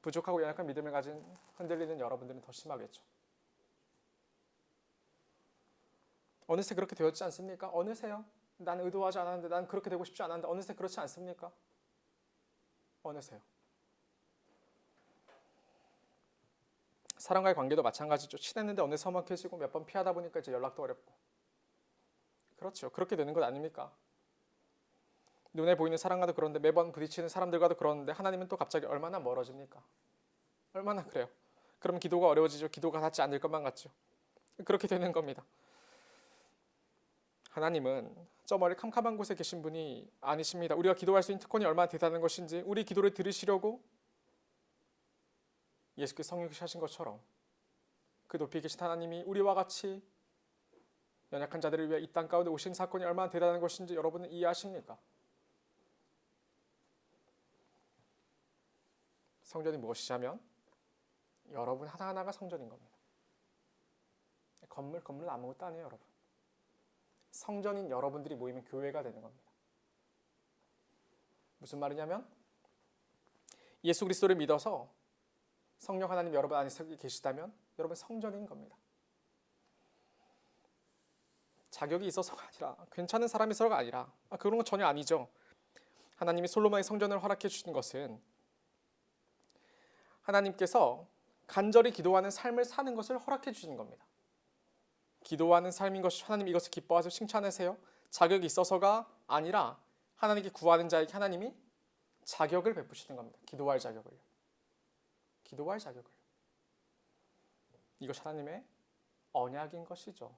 부족하고 연약한 믿음을 가진 흔들리는 여러분들은 더 심하겠죠. 어느새 그렇게 되었지 않습니까? 어느새요? 난 의도하지 않았는데, 난 그렇게 되고 싶지 않았는데 어느새 그렇지 않습니까? 어느새요? 사람과의 관계도 마찬가지죠. 친했는데 어느새 서먹해지고 몇 번 피하다 보니까 이제 연락도 어렵고. 그렇죠. 그렇게 되는 것 아닙니까? 눈에 보이는 사람과도 그런데 매번 부딪히는 사람들과도 그러는데 하나님은 또 갑자기 얼마나 멀어집니까? 얼마나 그래요? 그럼 기도가 어려워지죠. 기도가 닿지 않을 것만 같죠. 그렇게 되는 겁니다. 하나님은 저 멀리 캄캄한 곳에 계신 분이 아니십니다. 우리가 기도할 수 있는 특권이 얼마나 대단한 것인지 우리 기도를 들으시려고 예수께서 성육하신 것처럼 그 높이 계신 하나님이 우리와 같이 연약한 자들을 위해 이 땅 가운데 오신 사건이 얼마나 대단한 것인지 여러분은 이해하십니까? 성전이 무엇이냐면 여러분 하나하나가 성전인 겁니다. 건물은 아무것도 아니에요, 여러분. 성전인 여러분들이 모이면 교회가 되는 겁니다. 무슨 말이냐면 예수 그리스도를 믿어서 성령 하나님 여러분 안에 계시다면 여러분 성전인 겁니다. 자격이 있어서가 아니라 괜찮은 사람이서가 아니라 그런 건 전혀 아니죠. 하나님이 솔로몬의 성전을 허락해 주신 것은 하나님께서 간절히 기도하는 삶을 사는 것을 허락해 주신 겁니다. 기도하는 삶인 것이 하나님 이것을 기뻐하셔서 칭찬하세요. 자격이 있어서가 아니라 하나님께 구하는 자에게 하나님이 자격을 베푸시는 겁니다. 기도할 자격을요. 기도할 자격을. 이것이 하나님의 언약인 것이죠.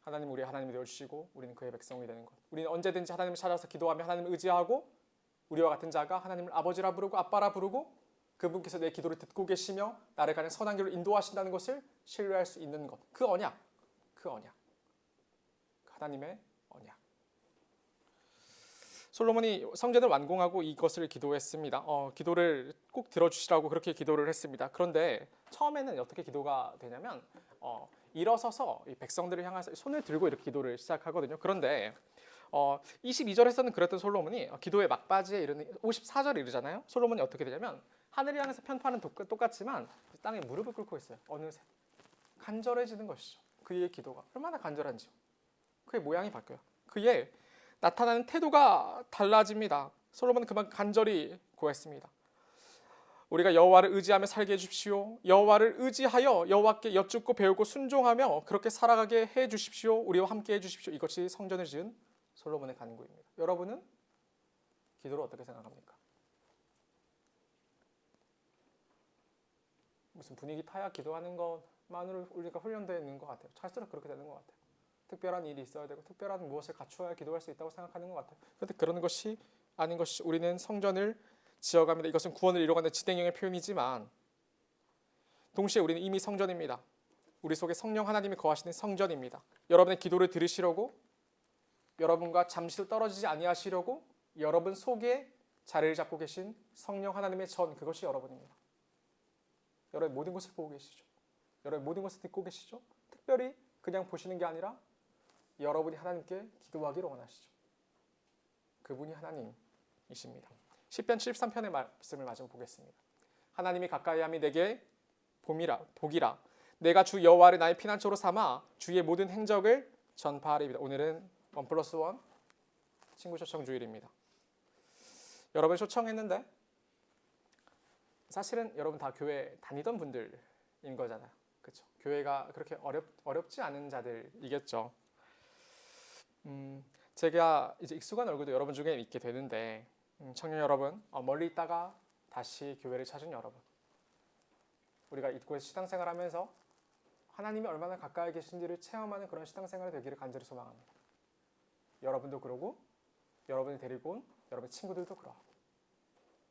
하나님 우리 하나님이 되어주시고 우리는 그의 백성이 되는 것. 우리는 언제든지 하나님을 찾아서 기도하며 하나님을 의지하고 우리와 같은 자가 하나님을 아버지라 부르고 아빠라 부르고 그분께서 내 기도를 듣고 계시며 나를 가는 선한 길로 인도하신다는 것을 신뢰할 수 있는 것. 그 언약. 하나님의 언약. 솔로몬이 성전을 완공하고 이것을 기도했습니다. 기도를 꼭 들어주시라고 그렇게 기도를 했습니다. 그런데 처음에는 어떻게 기도가 되냐면 일어서서 이 백성들을 향해서 손을 들고 이렇게 기도를 시작하거든요. 그런데 22절에서는 그랬던 솔로몬이 기도의 막바지에 이르는 54절에 이르잖아요. 솔로몬이 어떻게 되냐면 하늘을 향해서 편파는 똑같지만 땅에 무릎을 꿇고 있어요. 어느새 간절해지는 것이죠. 그의 기도가 얼마나 간절한지요. 그의 모양이 바뀌어요. 그의 나타나는 태도가 달라집니다. 솔로몬은 그만 간절히 구했습니다. 우리가 여호와를 의지하며 살게 해주십시오. 여호와를 의지하여 여호와께 여쭙고 배우고 순종하며 그렇게 살아가게 해주십시오. 우리와 함께 해주십시오. 이것이 성전을 지은 솔로몬의 간구입니다. 여러분은 기도를 어떻게 생각합니까? 무슨 분위기 타야 기도하는 것만으로 우리가 훈련되어 있는 것 같아요. 갈수록 그렇게 되는 것 같아요. 특별한 일이 있어야 되고 특별한 무엇을 갖추어야 기도할 수 있다고 생각하는 것 같아요. 그런데 그런 것이 아닌 것이 우리는 성전을 지어갑니다. 이것은 구원을 이루어가는 지댕형의 표현이지만 동시에 우리는 이미 성전입니다. 우리 속에 성령 하나님이 거하시는 성전입니다. 여러분의 기도를 들으시려고 여러분과 잠시도 떨어지지 아니하시려고 여러분 속에 자리를 잡고 계신 성령 하나님의 전 그것이 여러분입니다. 여러분의 모든 것을 보고 계시죠. 여러분의 모든 것을 듣고 계시죠. 특별히 그냥 보시는 게 아니라 여러분이 하나님께 기도하기를 원하시죠. 그분이 하나님이십니다. 시편 73편의 말씀을 마저 보겠습니다. 하나님이 가까이함이 내게 복이라. 내가 주 여호와를 나의 피난처로 삼아 주의 모든 행적을 전파하리이다. 오늘은 1+1 친구 초청 주일입니다. 여러분 초청했는데 사실은 여러분 다 교회 다니던 분들인 거잖아요. 그렇죠? 교회가 그렇게 어렵지 않은 자들이겠죠. 제가 이제 익숙한 얼굴도 여러분 중에 있게 되는데 청년 여러분, 멀리 있다가 다시 교회를 찾은 여러분, 우리가 이곳에서 신앙생활하면서 하나님이 얼마나 가까이 계신지를 체험하는 그런 신앙생활이 되기를 간절히 소망합니다. 여러분도 그러고 여러분이 데리고 온 여러분의 친구들도 그러하고,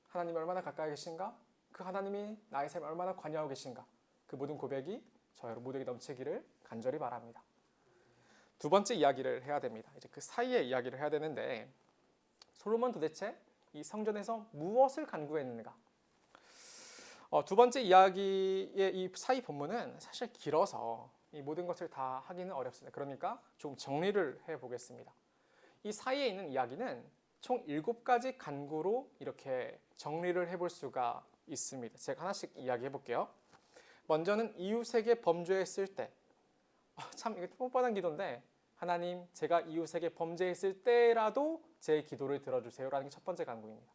하나님이 얼마나 가까이 계신가, 그 하나님이 나의 삶에 얼마나 관여하고 계신가, 그 모든 고백이 저 여러분 모두에게 넘치기를 간절히 바랍니다. 두 번째 이야기를 해야 됩니다. 이제 그 사이의 이야기를 해야 되는데, 솔로몬 도대체 이 성전에서 무엇을 간구했는가? 두 번째 이야기의 이 사이 본문은 사실 길어서 이 모든 것을 다 하기는 어렵습니다. 그러니까 좀 정리를 해보겠습니다. 이 사이에 있는 이야기는 총 7가지 간구로 이렇게 정리를 해볼 수가 있습니다. 제가 하나씩 이야기해 볼게요. 먼저는 이웃에게 범죄했을 때, 참 이게 뻔뻔한 기도인데, 하나님 제가 이웃에게 범죄했을 때라도 제 기도를 들어주세요라는 게 첫 번째 간구입니다.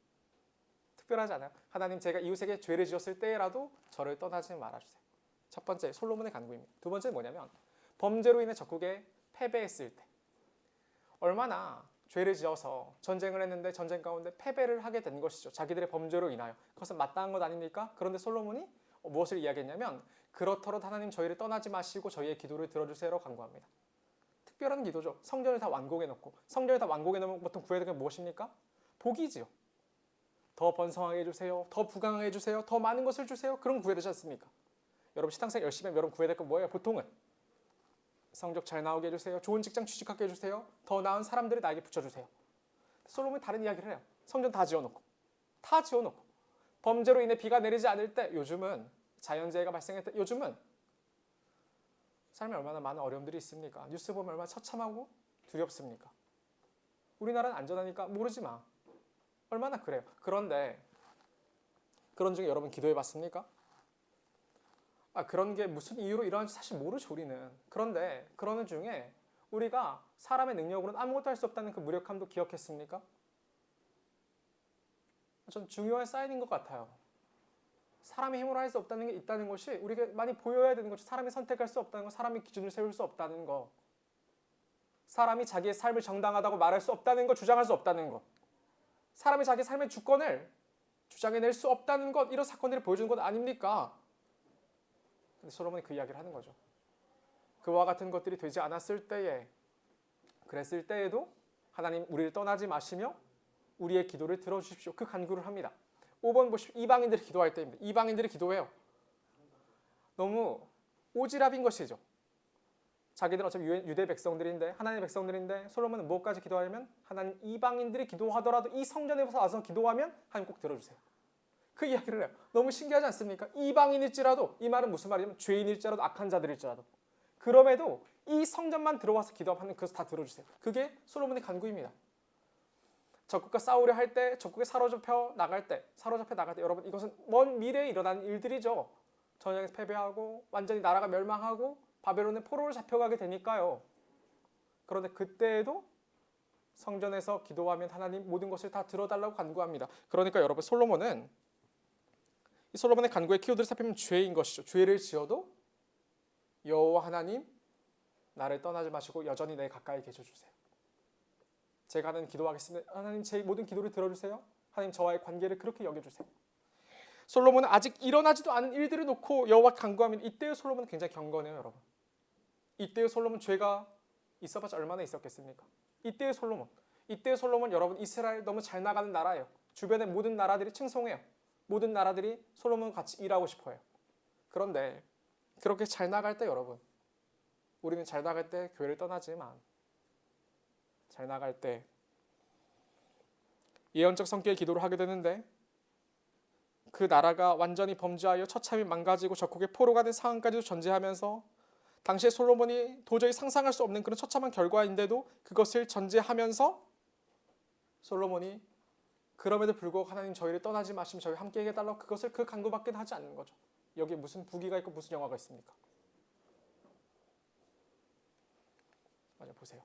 특별하지 않아요? 하나님 제가 이웃에게 죄를 지었을 때라도 저를 떠나지 말아주세요. 첫 번째 솔로몬의 간구입니다. 두 번째는 뭐냐면 범죄로 인해 적국에 패배했을 때, 얼마나 죄를 지어서 전쟁을 했는데 전쟁 가운데 패배를 하게 된 것이죠. 자기들의 범죄로 인하여. 그것은 마땅한 것 아닙니까? 그런데 솔로몬이 무엇을 이야기했냐면, 그렇더라도 하나님 저희를 떠나지 마시고 저희의 기도를 들어주세요라고 간구합니다. 특별한 기도죠. 성전을 다 완공해 놓고, 성전을 다 완공해 놓으면 보통 구해야 되는 게 무엇입니까? 복이지요. 더 번성하게 해주세요. 더 부강하게 해주세요. 더 많은 것을 주세요. 그런 구해야 되지 않습니까? 여러분 신앙생활 열심히 하면 여러분 구해야 될 건 뭐예요? 보통은 성적 잘 나오게 해주세요. 좋은 직장 취직하게 해주세요. 더 나은 사람들이 나에게 붙여주세요. 솔로몬이 다른 이야기를 해요. 성전 다 지어놓고 범죄로 인해 비가 내리지 않을 때, 요즘은 자연재해가 발생할 때, 요즘은 삶에 얼마나 많은 어려움들이 있습니까? 뉴스 보면 얼마나 처참하고 두렵습니까? 우리나라는 안전하니까 모르지 마. 얼마나 그래요. 그런데 그런 중에 여러분 기도해 봤습니까? 그런 게 무슨 이유로 일어나는지 사실 모르죠, 우리는. 그런데 그러는 중에 우리가 사람의 능력으로는 아무것도 할 수 없다는 그 무력함도 기억했습니까? 전 중요한 사인인 것 같아요. 사람의 힘으로 할 수 없다는 게 있다는 것이 우리가 많이 보여야 되는 거죠. 사람이 선택할 수 없다는 거, 사람이 기준을 세울 수 없다는 거, 사람이 자기의 삶을 정당하다고 말할 수 없다는 거, 주장할 수 없다는 것, 사람이 자기 삶의 주권을 주장해낼 수 없다는 것, 이런 사건들이 보여주는 것 아닙니까? 근데 솔로몬이 그 이야기를 하는 거죠. 그와 같은 것들이 되지 않았을 때에, 그랬을 때에도 하나님 우리를 떠나지 마시며 우리의 기도를 들어주십시오. 그 간구를 합니다. 5번 보십시오. 이방인들이 기도할 때입니다. 이방인들이 기도해요. 너무 오지랖인 것이죠. 자기들은 어차피 유대 백성들인데, 하나님의 백성들인데, 솔로몬은 무엇까지 기도하냐면, 하나님 이방인들이 기도하더라도 이 성전에 와서 기도하면 하나님 꼭 들어주세요. 그 이야기를 해요. 너무 신기하지 않습니까? 이방인일지라도, 이 말은 무슨 말이냐면 죄인일지라도, 악한 자들일지라도, 그럼에도 이 성전만 들어와서 기도하면 그것을 다 들어주세요. 그게 솔로몬의 간구입니다. 적국과 싸우려 할 때, 적국에 사로잡혀 나갈 때, 여러분 이것은 먼 미래에 일어나는 일들이죠. 전쟁에서 패배하고 완전히 나라가 멸망하고 바벨론의 포로로 잡혀가게 되니까요. 그런데 그때에도 성전에서 기도하면 하나님 모든 것을 다 들어달라고 간구합니다. 그러니까 여러분 솔로몬은, 이 솔로몬의 간구의 키워드를 살피면 죄인 것이죠. 죄를 지어도 여호와 하나님 나를 떠나지 마시고 여전히 내 가까이 계셔주세요. 제가 하는 기도하겠습니다. 하나님 제 모든 기도를 들어주세요. 하나님 저와의 관계를 그렇게 여겨주세요. 솔로몬은 아직 일어나지도 않은 일들을 놓고 여호와 간구하면, 이때의 솔로몬은 굉장히 경건해요, 여러분. 이때의 솔로몬 죄가 있어봤자 얼마나 있었겠습니까? 이때의 솔로몬 여러분, 이스라엘 너무 잘 나가는 나라예요. 주변의 모든 나라들이 칭송해요. 모든 나라들이 솔로몬과 같이 일하고 싶어해요. 그런데 그렇게 잘 나갈 때, 여러분, 우리는 잘 나갈 때 교회를 떠나지만, 잘 나갈 때 예언적 성격의 기도를 하게 되는데, 그 나라가 완전히 범죄하여 처참히 망가지고 적국의 포로가 된 상황까지도 전제하면서, 당시에 솔로몬이 도저히 상상할 수 없는 그런 처참한 결과인데도 그것을 전제하면서 솔로몬이 그럼에도 불구하고 하나님 저희를 떠나지 마시면 저희 함께 해달라고, 그것을 그 간구밖에 하지 않는 거죠. 여기에 무슨 부귀가 있고 무슨 영화가 있습니까? 맞아, 보세요.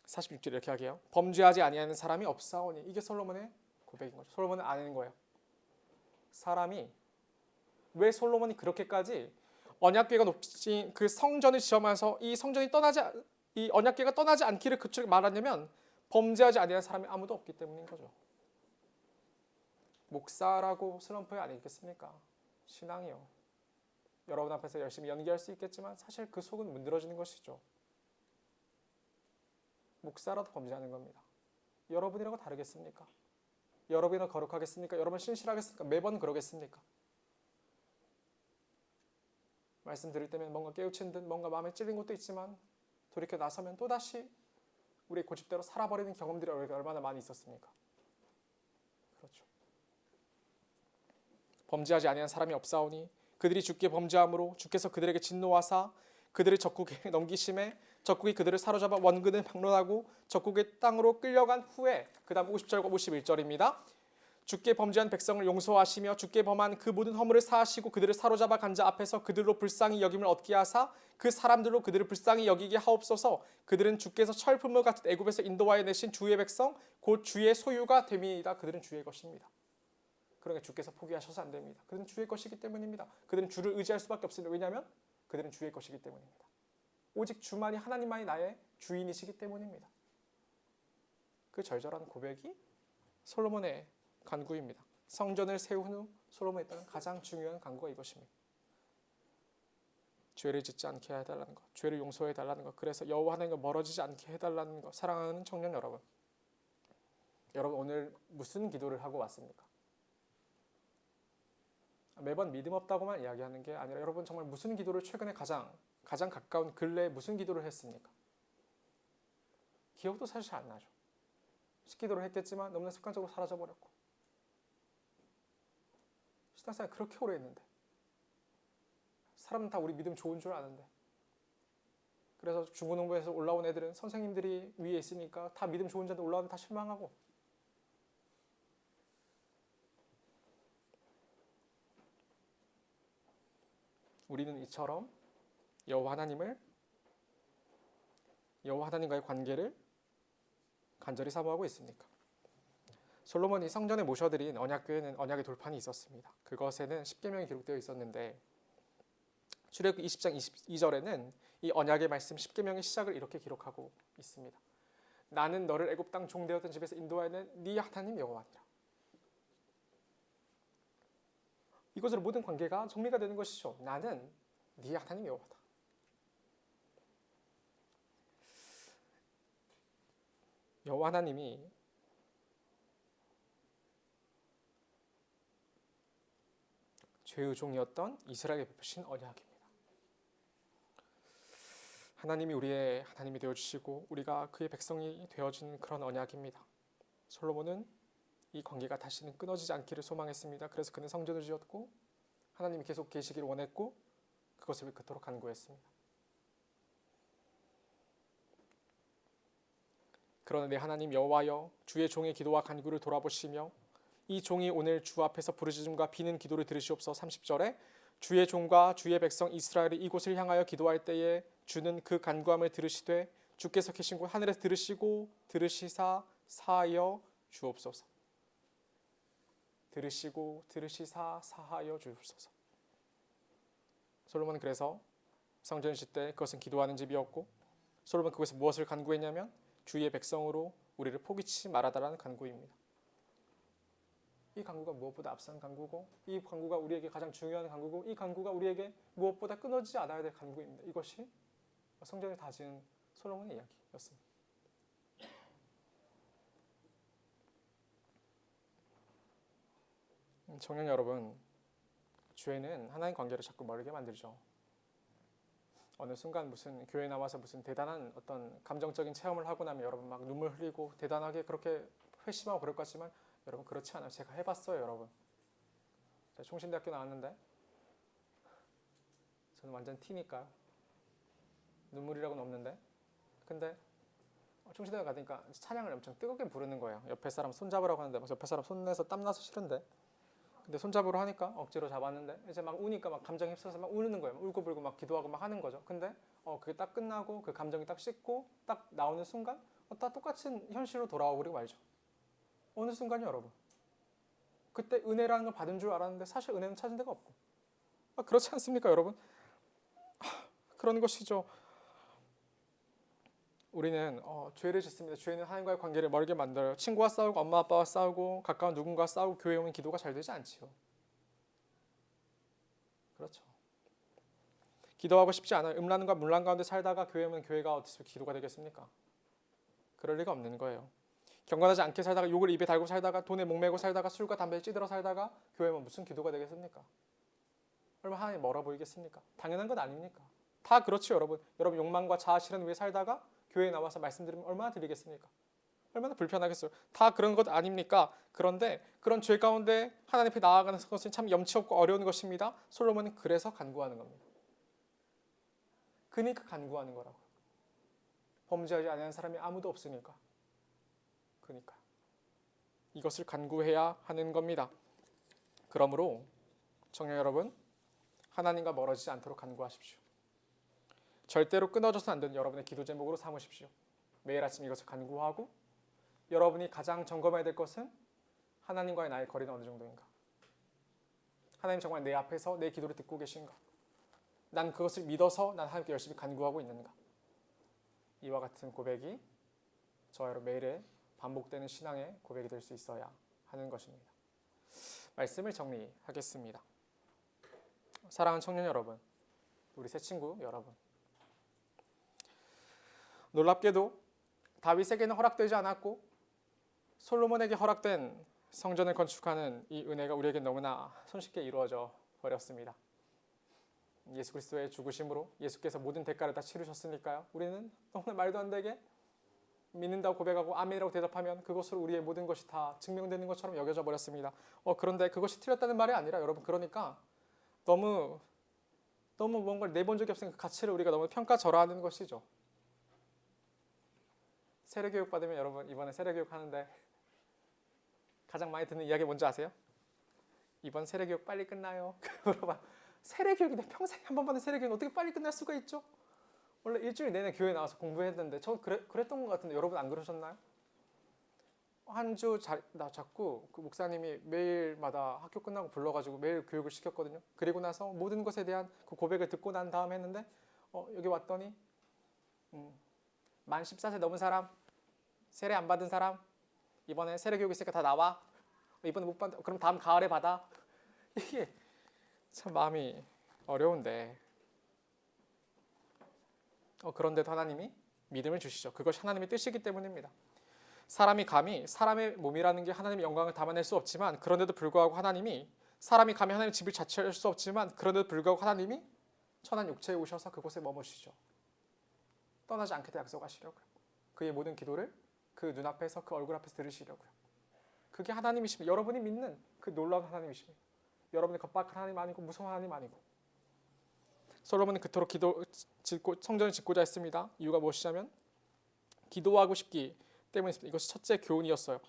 46절 이렇게 하게요. 범죄하지 아니하는 사람이 없사오니. 이게 솔로몬의 고백인 거죠. 솔로몬은 아는 거예요. 사람이, 왜 솔로몬이 그렇게까지 언약궤가 높이 그 성전을 지어면서 이 언약궤가 떠나지 않기를 그쪽에 말하냐면, 범죄하지 아니하는 사람이 아무도 없기 때문인 거죠. 목사라고 슬럼프에 아니겠습니까? 신앙이요. 여러분 앞에서 열심히 연기할 수 있겠지만 사실 그 속은 문드러지는 것이죠. 목사라도 범죄하는 겁니다. 여러분이라고 다르겠습니까? 여러분이라고 거룩하겠습니까? 여러분 신실하겠습니까? 매번 그러겠습니까? 말씀 드릴 때면 뭔가 깨우친 듯 뭔가 마음에 찔린 것도 있지만 돌이켜 나서면 또다시 우리의 고집대로 살아버리는 경험들이 얼마나 많이 있었습니까? 그렇죠. 범죄하지 아니한 사람이 없사오니 그들이 주께 범죄함으로 주께서 그들에게 진노하사 그들을 적국에 넘기심에 적국이 그들을 사로잡아 원근을 막론하고 적국의 땅으로 끌려간 후에 그 다음 50절과 51절입니다. 주께 범죄한 백성을 용서하시며 주께 범한 그 모든 허물을 사하시고 그들을 사로잡아 간 자 앞에서 그들로 불쌍히 여김을 얻게 하사 그 사람들로 그들을 불쌍히 여기게 하옵소서. 그들은 주께서 철품을 같은 애굽에서 인도하여 내신 주의 백성 곧 주의 소유가 됨이니이다. 그들은 주의 것입니다. 그러니까 주께서 포기하셔서 안 됩니다. 그들은 주의 것이기 때문입니다. 그들은 주를 의지할 수밖에 없습니다. 왜냐하면 그들은 주의 것이기 때문입니다. 오직 주만이 하나님만이 나의 주인이시기 때문입니다. 그 절절한 고백이 솔로몬의 간구입니다. 성전을 세운 후 솔로몬이 했던 가장 중요한 간구가 이것입니다. 죄를 짓지 않게 해달라는 것, 죄를 용서해달라는 것, 그래서 여호와 하나님과 멀어지지 않게 해달라는 것. 사랑하는 청년 여러분, 여러분 오늘 무슨 기도를 하고 왔습니까? 매번 믿음 없다고만 이야기하는 게 아니라 여러분 정말 무슨 기도를 최근에 가장 가까운 근래에 무슨 기도를 했습니까? 기억도 사실 안 나죠. 기도를 했겠지만 너무나 습관적으로 사라져버렸고 신앙생활 그렇게 오래 했는데 사람은 다 우리 믿음 좋은 줄 아는데 그래서 중고등부에서 올라온 애들은 선생님들이 위에 있으니까 다 믿음 좋은 자들 올라오면 다 실망하고 우리는 이처럼 여호와 하나님과의 관계를 간절히 사모하고 있습니까? 솔로몬이 성전에 모셔드린 언약궤에는 언약의 돌판이 있었습니다. 그것에는 십계명이 기록되어 있었는데 출애굽기 20장 22절에는 이 언약의 말씀 십계명의 시작을 이렇게 기록하고 있습니다. 나는 너를 애굽 땅 종되었던 집에서 인도하여낸 네 하나님 여호와니라. 이것으로 모든 관계가 정리가 되는 것이죠. 나는 네 하나님 여호와다. 여호와 하나님이 죄의 종이었던 이스라엘에게 베푸신 언약입니다. 하나님이 우리의 하나님이 되어주시고 우리가 그의 백성이 되어지는 그런 언약입니다. 솔로몬은 이 관계가 다시는 끊어지지 않기를 소망했습니다. 그래서 그는 성전을 지었고 하나님이 계속 계시기를 원했고 그것을 그토록 간구했습니다. 그러나 내 하나님 여호와여 주의 종의 기도와 간구를 돌아보시며 이 종이 오늘 주 앞에서 부르짖음과 비는 기도를 들으시옵소서. 30절에 주의 종과 주의 백성 이스라엘이 이곳을 향하여 기도할 때에 주는 그 간구함을 들으시되 주께서 계신 곳 하늘에서 들으시고 들으시사 사하여 주옵소서. 들으시고 들으시사 사하여 주옵소서. 솔로몬은 그래서 성전을 짓 때 그것은 기도하는 집이었고 솔로몬은 그것에서 무엇을 간구했냐면 주의 백성으로 우리를 포기치 말아달라는 간구입니다. 이 간구가 무엇보다 앞선 간구고 이 간구가 우리에게 가장 중요한 간구고 이 간구가 우리에게 무엇보다 끊어지지 않아야 될 간구입니다. 이것이 성전을 다 지은 솔로몬의 이야기였습니다. 청년 여러분, 죄는 하나님 관계를 자꾸 멀게 만들죠. 어느 순간 무슨 교회 나와서 무슨 대단한 어떤 감정적인 체험을 하고 나면 여러분 막 눈물 흘리고 대단하게 그렇게 회심하고 그럴 것 같지만 여러분 그렇지 않아요. 제가 해봤어요, 여러분. 제가 총신대학교 나왔는데 저는 완전 T니까요. 눈물이라고는 없는데 근데 총신대학교 가니까 찬양을 엄청 뜨겁게 부르는 거예요. 옆에 사람 손잡으라고 하는데 막 옆에 사람 손내서 땀나서 싫은데 근데 손잡으러 하니까 억지로 잡았는데 이제 막 우니까 막 감정이 휩싸서 막 우는 거예요. 울고불고 막 기도하고 막 하는 거죠. 근데 그게 딱 끝나고 그 감정이 딱 씻고 딱 나오는 순간 다 똑같은 현실로 돌아와 버리고 말죠. 어느 순간이요, 여러분. 그때 은혜라는 걸 받은 줄 알았는데 사실 은혜는 찾은 데가 없고 그렇지 않습니까, 여러분? 그런 것이죠. 우리는 죄를 짓습니다. 죄는 하나님과의 관계를 멀게 만들어요. 친구와 싸우고 엄마 아빠와 싸우고 가까운 누군가와 싸우고 교회에 오면 기도가 잘 되지 않지요. 그렇죠. 기도하고 싶지 않아요. 음란과 문란 가운데 살다가 교회에 오면 교회가 어디서 기도가 되겠습니까? 그럴 리가 없는 거예요. 경건하지 않게 살다가 욕을 입에 달고 살다가 돈에 목매고 살다가 술과 담배에 찌들어 살다가 교회에 오면 무슨 기도가 되겠습니까? 얼마나 하나님 멀어 보이겠습니까? 당연한 건 아닙니까? 다 그렇죠, 여러분. 여러분 욕망과 자아 실현 위에 살다가 교회에 나와서 말씀드리면 얼마나 드리겠습니까? 얼마나 불편하겠어요. 다 그런 것 아닙니까? 그런데 그런 죄 가운데 하나님 앞에 나아가는 것은 참 염치 없고 어려운 것입니다. 솔로몬은 그래서 간구하는 겁니다. 그러니까 간구하는 거라고. 범죄하지 않는 사람이 아무도 없으니까. 그러니까 이것을 간구해야 하는 겁니다. 그러므로 청년 여러분, 하나님과 멀어지지 않도록 간구하십시오. 절대로 끊어져서는 안 되는 여러분의 기도 제목으로 삼으십시오. 매일 아침 이것을 간구하고 여러분이 가장 점검해야 될 것은 하나님과의 나의 거리는 어느 정도인가? 하나님 정말 내 앞에서 내 기도를 듣고 계신가? 난 그것을 믿어서 난 하나님께 열심히 간구하고 있는가? 이와 같은 고백이 저희로 매일의 반복되는 신앙의 고백이 될 수 있어야 하는 것입니다. 말씀을 정리하겠습니다. 사랑하는 청년 여러분, 우리 새 친구 여러분, 놀랍게도 다윗에게는 허락되지 않았고 솔로몬에게 허락된 성전을 건축하는 이 은혜가 우리에게 너무나 손쉽게 이루어져 버렸습니다. 예수 그리스도의 죽으심으로 예수께서 모든 대가를 다 치르셨으니까요. 우리는 너무나 말도 안 되게 믿는다고 고백하고 아멘이라고 대답하면 그것으로 우리의 모든 것이 다 증명되는 것처럼 여겨져 버렸습니다. 그런데 그것이 틀렸다는 말이 아니라 여러분, 그러니까 너무 뭔가를 내본 적이 없으니까 그 가치를 우리가 너무 평가절하하는 것이죠. 세례교육 받으면 여러분, 이번에 세례교육 하는데 가장 많이 듣는 이야기 뭔지 아세요? 이번 세례교육 빨리 끝나요. 물어봐. 세례교육인데 평생 한 번 받는 세례교육은 어떻게 빨리 끝날 수가 있죠? 원래 일주일 내내 교회 나와서 공부했는데 저 그랬던 것 같은데 여러분 안 그러셨나요? 한 주 나 자꾸 그 목사님이 매일마다 학교 끝나고 불러가지고 매일 교육을 시켰거든요. 그리고 나서 모든 것에 대한 그 고백을 듣고 난 다음 했는데 여기 왔더니 만 14세 넘은 사람, 세례 안 받은 사람, 이번에 세례 교육 있으니까 다 나와. 이번에 못 받아. 그럼 다음 가을에 받아. 이게 참 마음이 어려운데 그런데도 하나님이 믿음을 주시죠. 그것이 하나님의 뜻이기 때문입니다. 사람이 감히 사람의 몸이라는 게 하나님의 영광을 담아낼 수 없지만 그런데도 불구하고 사람이 감히 하나님의 집을 자취할 수 없지만 그런데도 불구하고 하나님이 천한 육체에 오셔서 그곳에 머무시죠. 떠나지 않게 약속하시려고요. 그의 모든 기도를 그 눈앞에서 그 얼굴 앞에서 들으시려고요. 그게 하나님이십니다. 여러분이 믿는 그 놀라운 하나님이십니다. 여러분의 겁박한 하나님 아니고 무서운 하나님 아니고. 솔로몬은 그토록 성전을 짓고자 했습니다. 이유가 무엇이냐면 기도하고 싶기 때문이었습니다. 이것이 첫째 교훈이었어요.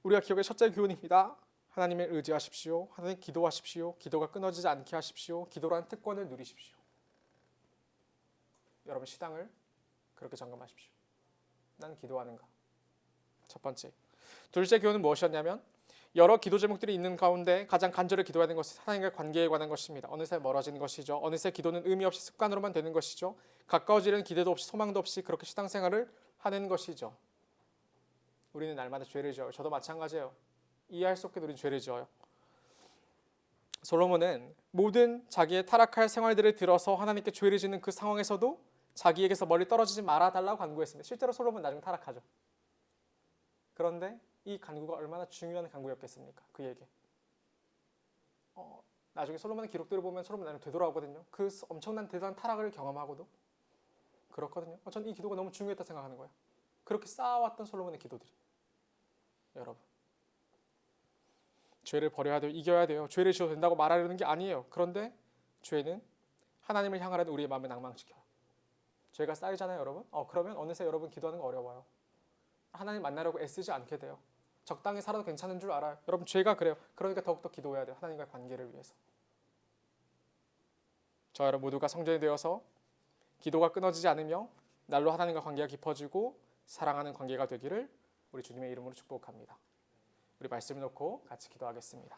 우리가 기억의 첫째 교훈입니다. 하나님을 의지하십시오. 하나님 기도하십시오. 기도가 끊어지지 않게 하십시오. 기도라는 특권을 누리십시오. 여러분 시당을 그렇게 점검하십시오. 난 기도하는가? 첫 번째. 둘째 교훈은 무엇이었냐면 여러 기도 제목들이 있는 가운데 가장 간절히 기도해야 하는 것은 하나님과의 관계에 관한 것입니다. 어느새 멀어지는 것이죠. 어느새 기도는 의미 없이 습관으로만 되는 것이죠. 가까워지려는 기대도 없이 소망도 없이 그렇게 신앙생활을 하는 것이죠. 우리는 날마다 죄를 지어요. 저도 마찬가지예요. 이해할 수 없게 우리는 죄를 지어요. 솔로몬은 모든 자기의 타락할 생활들을 들어서 하나님께 죄를 짓는 그 상황에서도 자기에게서 멀리 떨어지지 말아달라고 간구했습니다. 실제로 솔로몬은 나중에 타락하죠. 그런데 이 간구가 얼마나 중요한 간구였겠습니까? 그에게. 나중에 솔로몬의 기록들을 보면 솔로몬은 나중에 되돌아오거든요. 그 엄청난 대단한 타락을 경험하고도 그렇거든요. 저는 이 기도가 너무 중요했다 생각하는 거예요. 그렇게 쌓아왔던 솔로몬의 기도들이. 여러분, 죄를 버려야 돼요. 이겨야 돼요. 죄를 지어도 된다고 말하려는 게 아니에요. 그런데 죄는 하나님을 향하라는 우리의 마음을 낭망시켜요. 죄가 쌓이잖아요, 여러분. 그러면 어느새 여러분 기도하는 거 어려워요. 하나님 만나려고 애쓰지 않게 돼요. 적당히 살아도 괜찮은 줄 알아요. 여러분 죄가 그래요. 그러니까 더욱더 기도해야 돼요. 하나님과의 관계를 위해서. 저 여러분 모두가 성전이 되어서 기도가 끊어지지 않으며 날로 하나님과 관계가 깊어지고 사랑하는 관계가 되기를 우리 주님의 이름으로 축복합니다. 우리 말씀을 놓고 같이 기도하겠습니다.